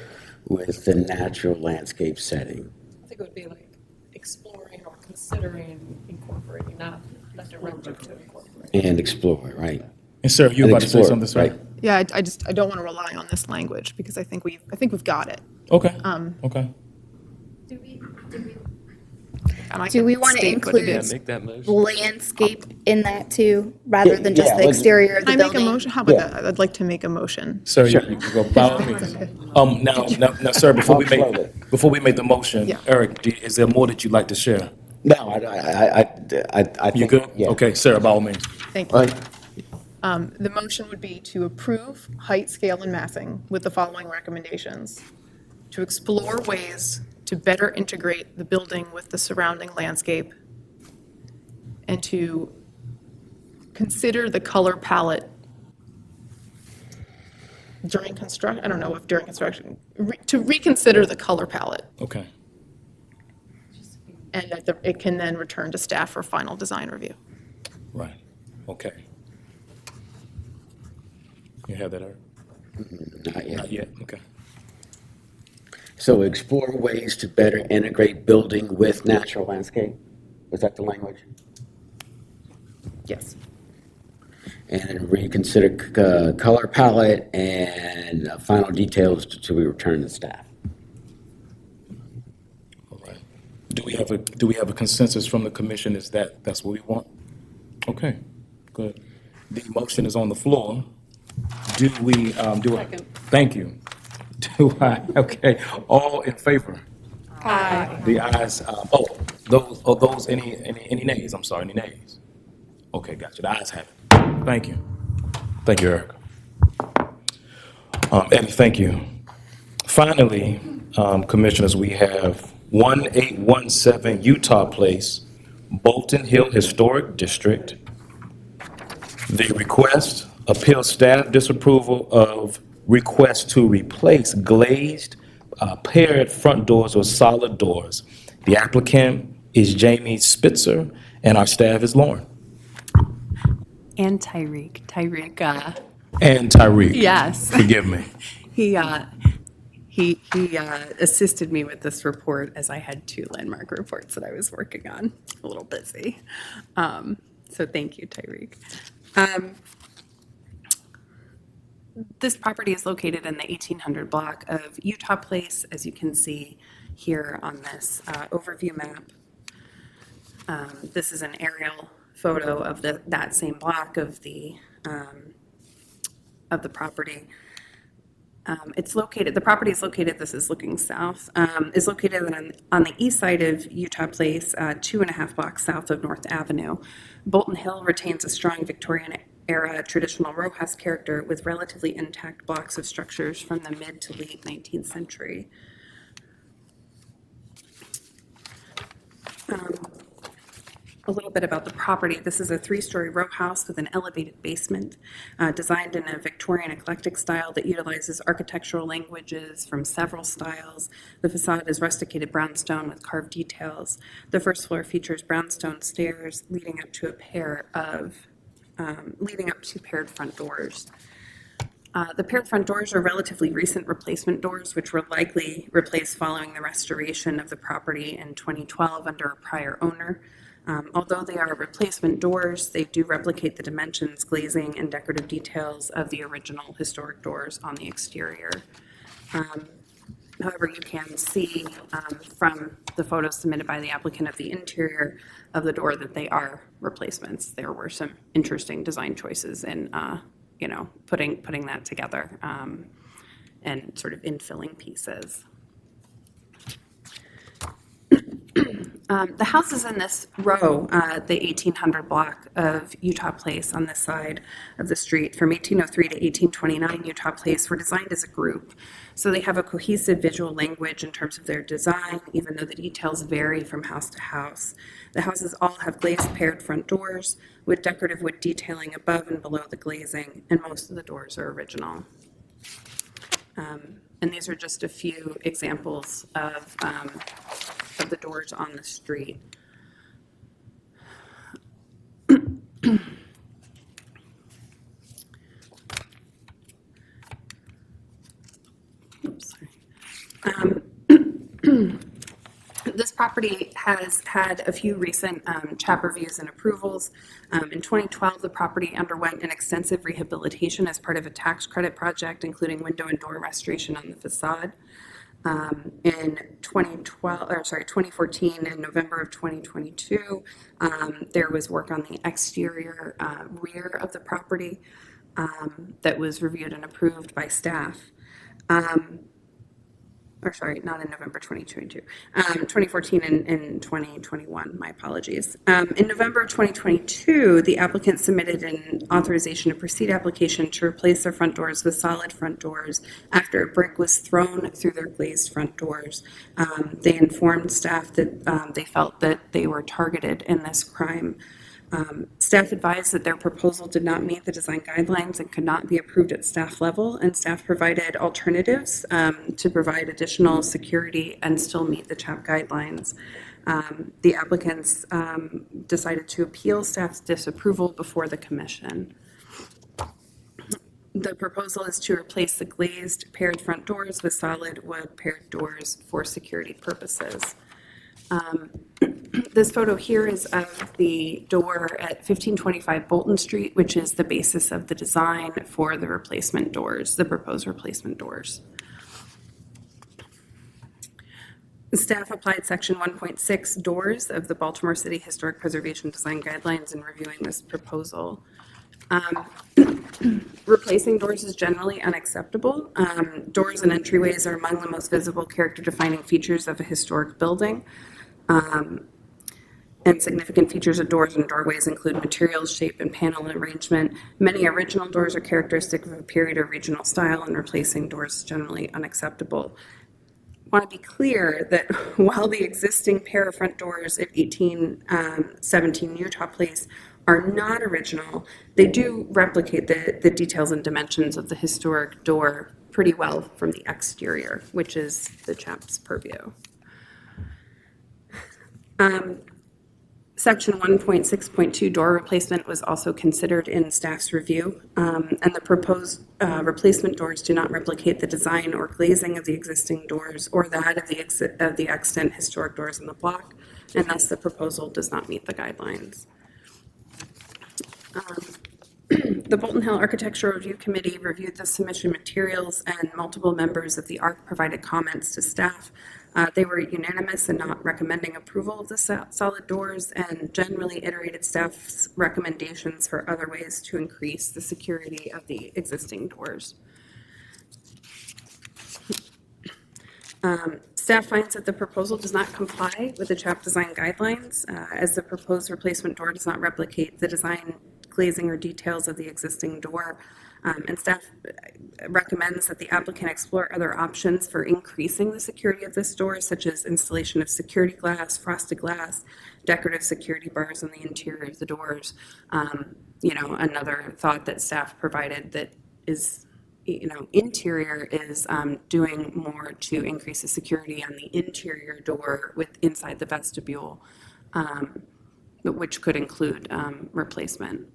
with the natural landscape setting. I think it would be like exploring or considering incorporating, not a directive to incorporate. And explore, right? And sir, you And about to say explore, something, sir? right. Yeah, I don't want to rely on this language because I think we've got it. Okay. And Okay. I Do can we want to state what it include is. Make that motion. landscape in that too, rather than just yeah, the let's- exterior of Can the I make a building? motion? How about Yeah. that? I'd like to make a motion. Sir, you can go by all means. Now, sir, before we make the motion, Yeah. Eric, is there more that you'd like to share? No, I think. You good? Yeah. Okay, sir, by all means. Thank you. Right. The motion would be to approve height, scale, and massing with the following recommendations. To explore ways to better integrate the building with the surrounding landscape, and to consider the color palette during construction, I don't know if during construction, to reconsider the color palette, Okay. and that it can then return to staff for final design review. Right. Okay. You have that, Eric? Not yet. Not yet. Okay. So explore ways to better integrate building with natural landscape. Was that the language? Yes. And reconsider color palette and final details to be returned to staff. All right. Do we have a consensus from the commission? That's what we want? Okay, good. The motion is on the floor. Do we do it? Second. Thank you. Do I? Okay. All in favor? Aye. The ayes. Those any nays? I'm sorry, any nays? Okay, gotcha. The ayes have it. Thank you. Thank you, Eric. Eddie, thank you. Finally, commissioners, we have 1817 Utah Place, Bolton Hill Historic District. The request, appeal staff disapproval of request to replace glazed paired front doors or solid doors. The applicant is Jamie Spitzer, and our staff is Lauren. And Tyreek. Tyreek, And Tyreek. yes. Forgive me. He assisted me with this report as I had 2 landmark reports that I was working on. A little busy. So thank you, Tyreek. This property is located in the 1800 block of Utah Place, as you can see here on this overview map. This is an aerial photo of that same block of the property. The property is located, this is looking south, is located on the east side of Utah Place, 2.5 blocks south of North Avenue. Bolton Hill retains a strong Victorian era traditional row house character with relatively intact blocks of structures from the mid to late 19th century. A little bit about the property. This is a 3-story row house with an elevated basement, designed in a Victorian eclectic style that utilizes architectural languages from several styles. The facade is rusticated brownstone with carved details. The first floor features brownstone stairs leading up to paired front doors. The paired front doors are relatively recent replacement doors, which were likely replaced following the restoration of the property in 2012 under a prior owner. Although they are replacement doors, they do replicate the dimensions, glazing, and decorative details of the original historic doors on the exterior. However, you can see from the photos submitted by the applicant of the interior of the door that they are replacements. There were some interesting design choices in, putting that together and sort of infilling pieces. The houses in this row, the 1800 block of Utah Place on this side of the street, from 1803 to 1829 Utah Place, were designed as a group. So they have a cohesive visual language in terms of their design, even though the details vary from house to house. The houses all have glazed paired front doors with decorative wood detailing above and below the glazing, and most of the doors are original. And these are just a few examples of the doors on the street. Oops, sorry. This property has had a few recent CHAP reviews and approvals. In 2012, the property underwent an extensive rehabilitation as part of a tax credit project, including window and door restoration on the facade. In 2014 and November of 2022, there was work on the exterior rear of the property that was reviewed and approved by staff. Not in November 2022, 2014 and 2021, my apologies. In November of 2022, the applicant submitted an authorization to proceed application to replace their front doors with solid front doors after a brick was thrown through their glazed front doors. They informed staff that they felt that they were targeted in this crime. Staff advised that their proposal did not meet the design guidelines and could not be approved at staff level, and staff provided alternatives to provide additional security and still meet the CHAP guidelines. The applicants decided to appeal staff's disapproval before the commission. The proposal is to replace the glazed paired front doors with solid wood paired doors for security purposes. This photo here is of the door at 1525 Bolton Street, which is the basis of the design for the replacement doors, the proposed replacement doors. Staff applied section 1.6 doors of the Baltimore City Historic Preservation Design Guidelines in reviewing this proposal. Replacing doors is generally unacceptable. Doors and entryways are among the most visible character-defining features of a historic building. And significant features of doors and doorways include materials, shape, and panel arrangement. Many original doors are characteristic of a period or regional style, and replacing doors is generally unacceptable. I want to be clear that while the existing pair of front doors at 1817 Utah Place are not original, they do replicate the details and dimensions of the historic door pretty well from the exterior, which is the CHAP's purview. Section 1.6.2 door replacement was also considered in staff's review, and the proposed replacement doors do not replicate the design or glazing of the existing doors or that of the extant historic doors in the block, and thus the proposal does not meet the guidelines. The Bolton Hill Architectural Review Committee reviewed the submission materials, and multiple members of the ARC provided comments to staff. They were unanimous in not recommending approval of the solid doors and generally iterated staff's recommendations for other ways to increase the security of the existing doors. Staff finds that the proposal does not comply with the CHAP design guidelines, as the proposed replacement door does not replicate the design, glazing, or details of the existing door. And staff recommends that the applicant explore other options for increasing the security of this door, such as installation of security glass, frosted glass, decorative security bars on the interior of the doors. Another thought that staff provided that is, interior is doing more to increase the security on the interior door inside the vestibule, which could include replacement.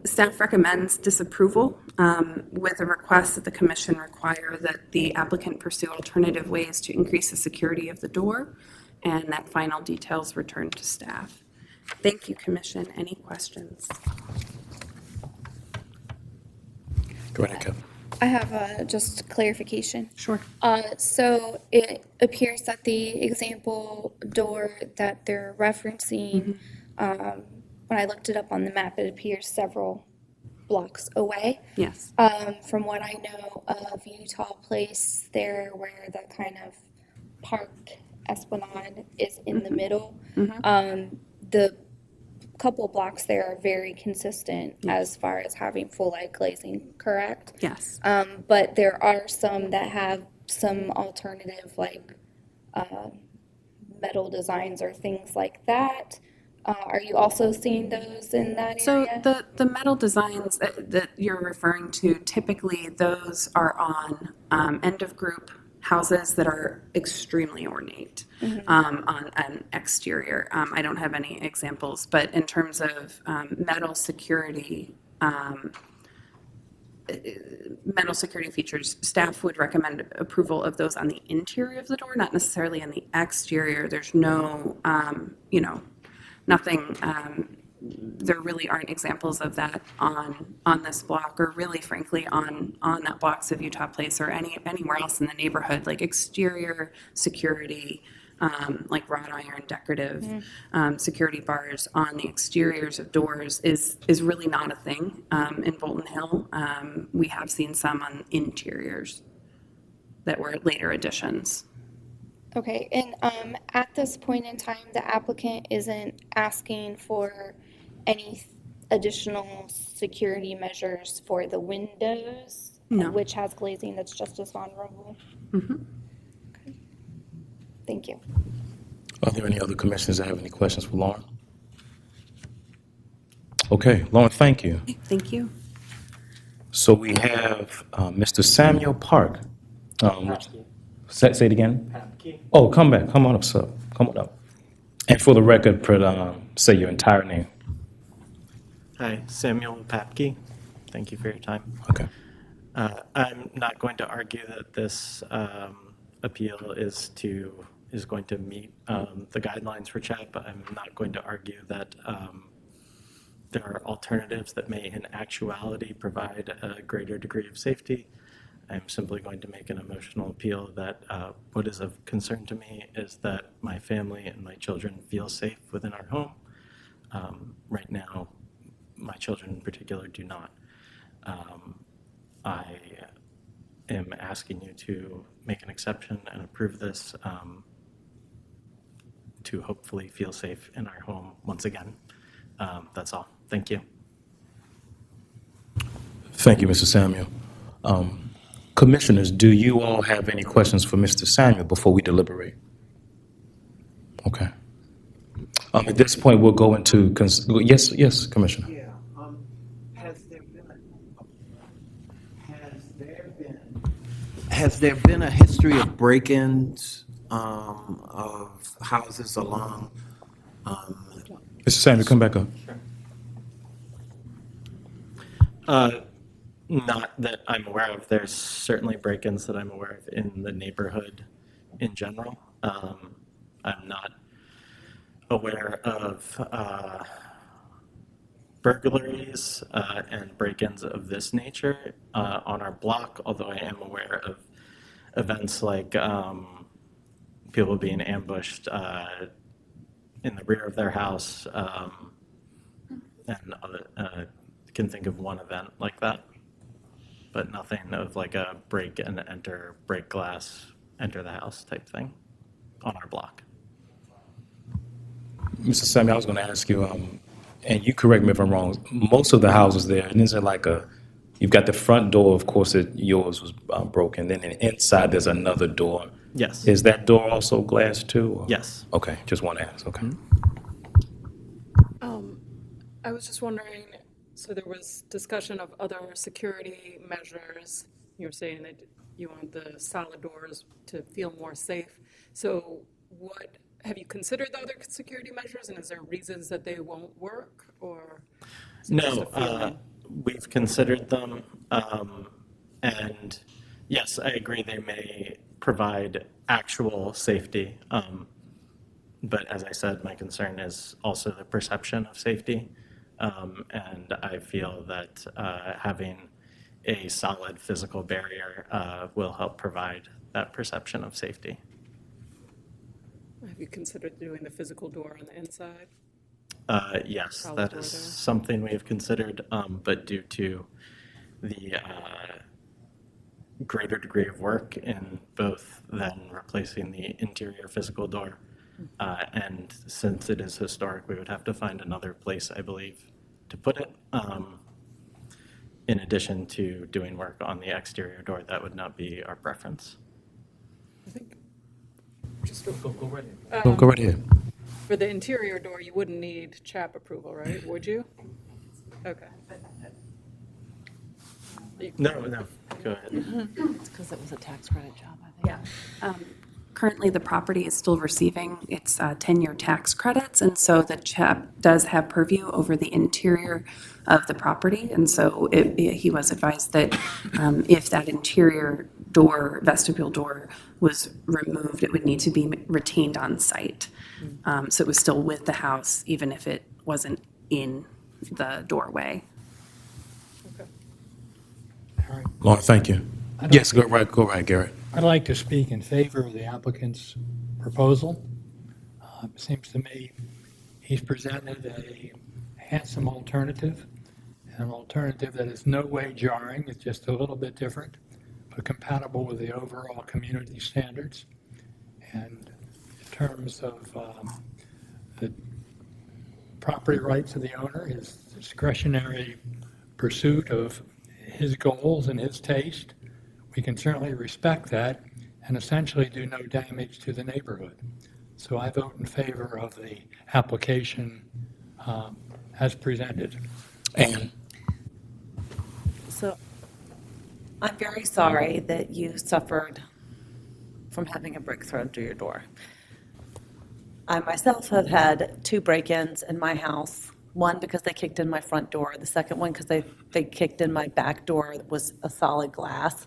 Staff recommends disapproval with a request that the commission require that the applicant pursue alternative ways to increase the security of the door, and that final details return to staff. Thank you, commission. Any questions? Go ahead, Kevin. I have just clarification. Sure. So it appears that the example door that they're referencing, when I looked it up on the map, it appears several blocks away. Yes. From what I know of Utah Place, there where the kind of park esplanade is in the middle, the couple blocks there are very consistent as far as having full light glazing, correct? Yes. But there are some that have some alternative, like metal designs or things like that. Are you also seeing those in that area? So the metal designs that you're referring to, typically those are on end of group houses that are extremely ornate on an exterior. I don't have any examples, but in terms of metal security features, staff would recommend approval of those on the interior of the door, not necessarily on the exterior. There's no, nothing, there really aren't examples of that on this block, or really frankly on that blocks of Utah Place or anywhere else in the neighborhood. Like exterior security, like wrought iron decorative security bars on the exteriors of doors is really not a thing in Bolton Hill. We have seen some on interiors that were later additions. Okay, and at this point in time, the applicant isn't asking for any additional security measures for the windows, No. which has glazing that's just as vulnerable? Okay. Thank you. Are there any other commissioners that have any questions for Lauren? Okay, Lauren, thank you. Thank you. So we have Mr. Samuel Park. Say it again. Oh, come back. Come on up, sir. Come on up. And for the record, say your entire name. Hi, Samuel Papke. Thank you for your time. Okay. I'm not going to argue that this appeal is going to meet the guidelines for CHAP. I'm not going to argue that there are alternatives that may in actuality provide a greater degree of safety. I'm simply going to make an emotional appeal that what is of concern to me is that my family and my children feel safe within our home. Right now, my children in particular do not. I am asking you to make an exception and approve this to hopefully feel safe in our home once again. That's all. Thank you. Thank you, Mr. Samuel. Commissioners, do you all have any questions for Mr. Samuel before we deliberate? Okay. At this point, we'll go into, yes, Commissioner. Yeah, has there been a history of break-ins, of houses along, Mr. Samuel, come back up. Not that I'm aware of. There's certainly break-ins that I'm aware of in the neighborhood in general. I'm not aware of burglaries and break-ins of this nature on our block, although I am aware of events like people being ambushed in the rear of their house, and other, can think of one event like that, but nothing of like a break and enter, break glass, enter the house type thing on our block. Mr. Samuel, I was going to ask you, and you correct me if I'm wrong, most of the houses there, and isn't it like you've got the front door, of course, yours was broken, then inside there's another door. Yes. Is that door also glass too? Or? Yes. Okay, just want to ask, okay. I was just wondering, so there was discussion of other security measures. You were saying that you want the solid doors to feel more safe. So what, have you considered the other security measures, and is there reasons that they won't work, or? Is it just a feeling? We've considered them, and yes, I agree they may provide actual safety. But as I said, my concern is also the perception of safety. And I feel that having a solid physical barrier will help provide that perception of safety. Have you considered doing the physical door on the inside? Yes, Solid that door is there. something we have considered, but due to the greater degree of work in both then replacing the interior physical door, and since it is historic, we would have to find another place, I believe, to put it. In addition to doing work on the exterior door, that would not be our preference. I think, just go right ahead. Go right ahead. For the interior door, you wouldn't need CHAP approval, right? Would you? Okay. No, go ahead. It's because it was a tax credit job, I think. Yeah. Currently, the property is still receiving its 10-year tax credits, and so the CHAP does have purview over the interior of the property. And so he was advised that if that interior door, vestibule door, was removed, it would need to be retained on site. So it was still with the house, even if it wasn't in the doorway. Lauren, thank you. Yes, go right, Garrett. I'd like to speak in favor of the applicant's proposal. It seems to me he's presented a handsome alternative, an alternative that is no way jarring, it's just a little bit different, but compatible with the overall community standards. And in terms of the property rights of the owner, his discretionary pursuit of his goals and his taste, we can certainly respect that and essentially do no damage to the neighborhood. So I vote in favor of the application as presented. And So I'm very sorry that you suffered from having a brick thrown through your door. I myself have had 2 break-ins in my house. One because they kicked in my front door. The second one because they kicked in my back door that was a solid glass.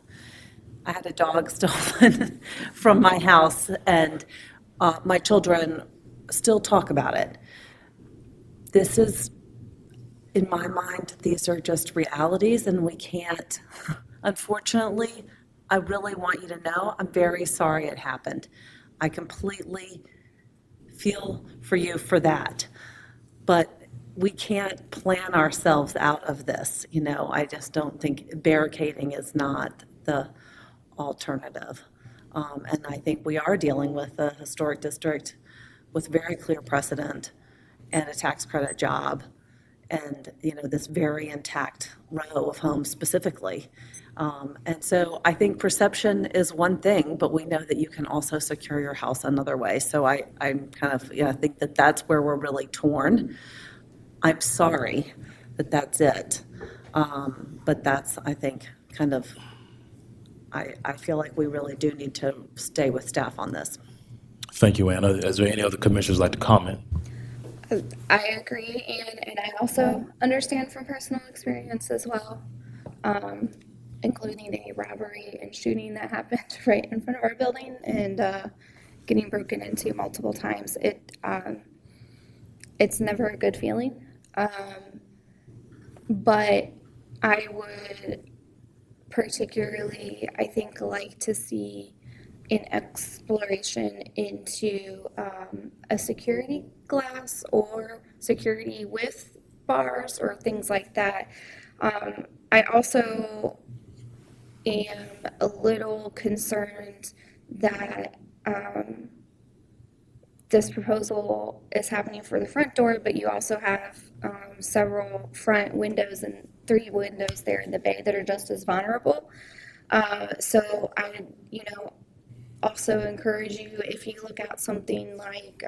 I had a dog stolen from my house, and my children still talk about it. This is, in my mind, these are just realities, and we can't, unfortunately, I really want you to know, I'm very sorry it happened. I completely feel for you for that. But we can't plan ourselves out of this. You know, I just don't think barricading is not the alternative. And I think we are dealing with a historic district with very clear precedent and a tax credit job. and, you know, this very intact row of homes specifically. And so I think perception is one thing, but we know that you can also secure your house another way. So I'm kind of, yeah, I think that that's where we're really torn. I'm sorry that that's it. But that's, I think, kind of, I feel like we really do need to stay with staff on this. Thank you, Anna. Is there any other commissioners like to comment? I agree, and I also understand from personal experience as well, including a robbery and shooting that happened right in front of our building and getting broken into multiple times. It's never a good feeling, but I would particularly, I think, like to see an exploration into a security glass or security with bars or things like that. I also am a little concerned that this proposal is happening for the front door, but you also have several front windows and 3 windows there in the bay that are just as vulnerable. So I would, you know, also encourage you, if you look at something like,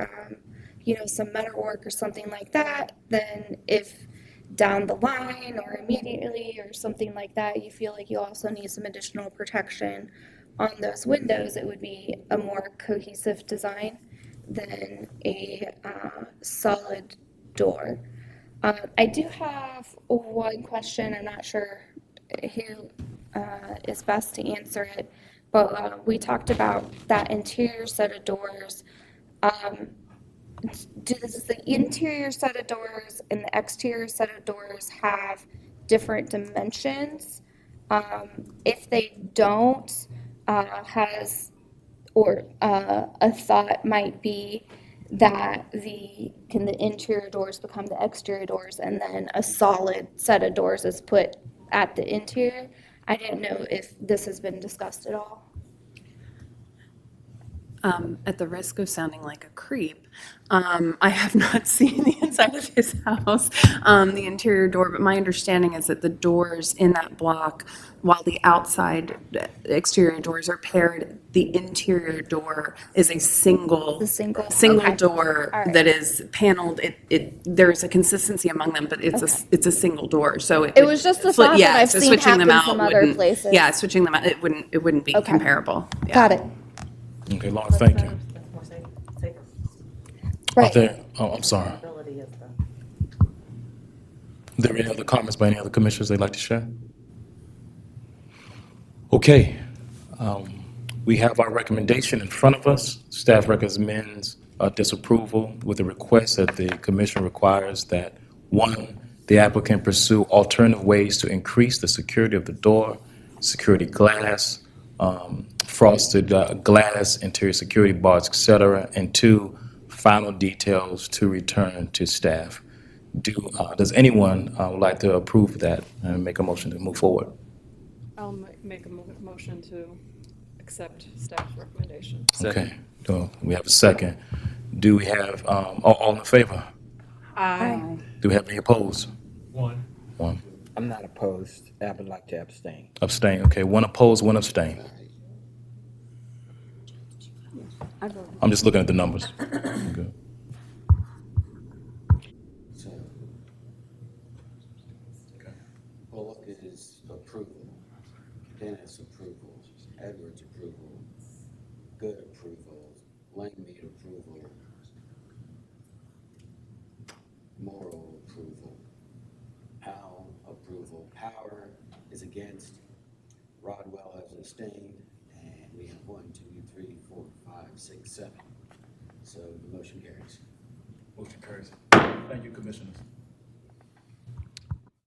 you know, some metalwork or something like that, then if down the line or immediately or something like that, you feel like you also need some additional protection on those windows, it would be a more cohesive design than a solid door. I do have one question. I'm not sure who is best to answer it, but we talked about that interior set of doors. Does the interior set of doors and the exterior set of doors have different dimensions? If they don't, a thought might be that can the interior doors become the exterior doors and then a solid set of doors is put at the interior? I didn't know if this has been discussed at all. At the risk of sounding like a creep, I have not seen the inside of his house, the interior door, but my understanding is that the doors in that block, while the outside exterior doors are paired, the interior door is a single Okay. door All right. that is paneled. There's a consistency among them, but it's a single door. So It was just a thought that I've so seen switching them happen out some other wouldn't- places. Yeah, switching them out, it wouldn't be Okay. comparable. Yeah. Got it. Okay, Laura, thank you. Are Right. there, I'm sorry. Are there any other comments by any other commissioners they'd like to share? Okay. We have our recommendation in front of us. Staff recommends disapproval with a request that the commission requires that, 1, the applicant pursue alternative ways to increase the security of the door, security glass, frosted glass, interior security bars, etc., and 2, final details to return to staff. Does anyone would like to approve that and make a motion to move forward? I'll make a motion to accept staff recommendation. Okay. We have a second. Do we have all in favor? Aye. Do we have any opposed? One. One. I'm not opposed. I would like to abstain. Abstain. Okay. 1 opposed, 1 abstain. I'm just looking at the numbers. Good. So, Bullock is approval, Dennis approval, Edwards approval, Good approval, Langmead approval, Morrow approval, Powell approval, Power is against, Rodwell has abstained, and we have 1, 2, 3, 4, 5, 6, 7. So the motion carries. Motion carries. Thank you, commissioners.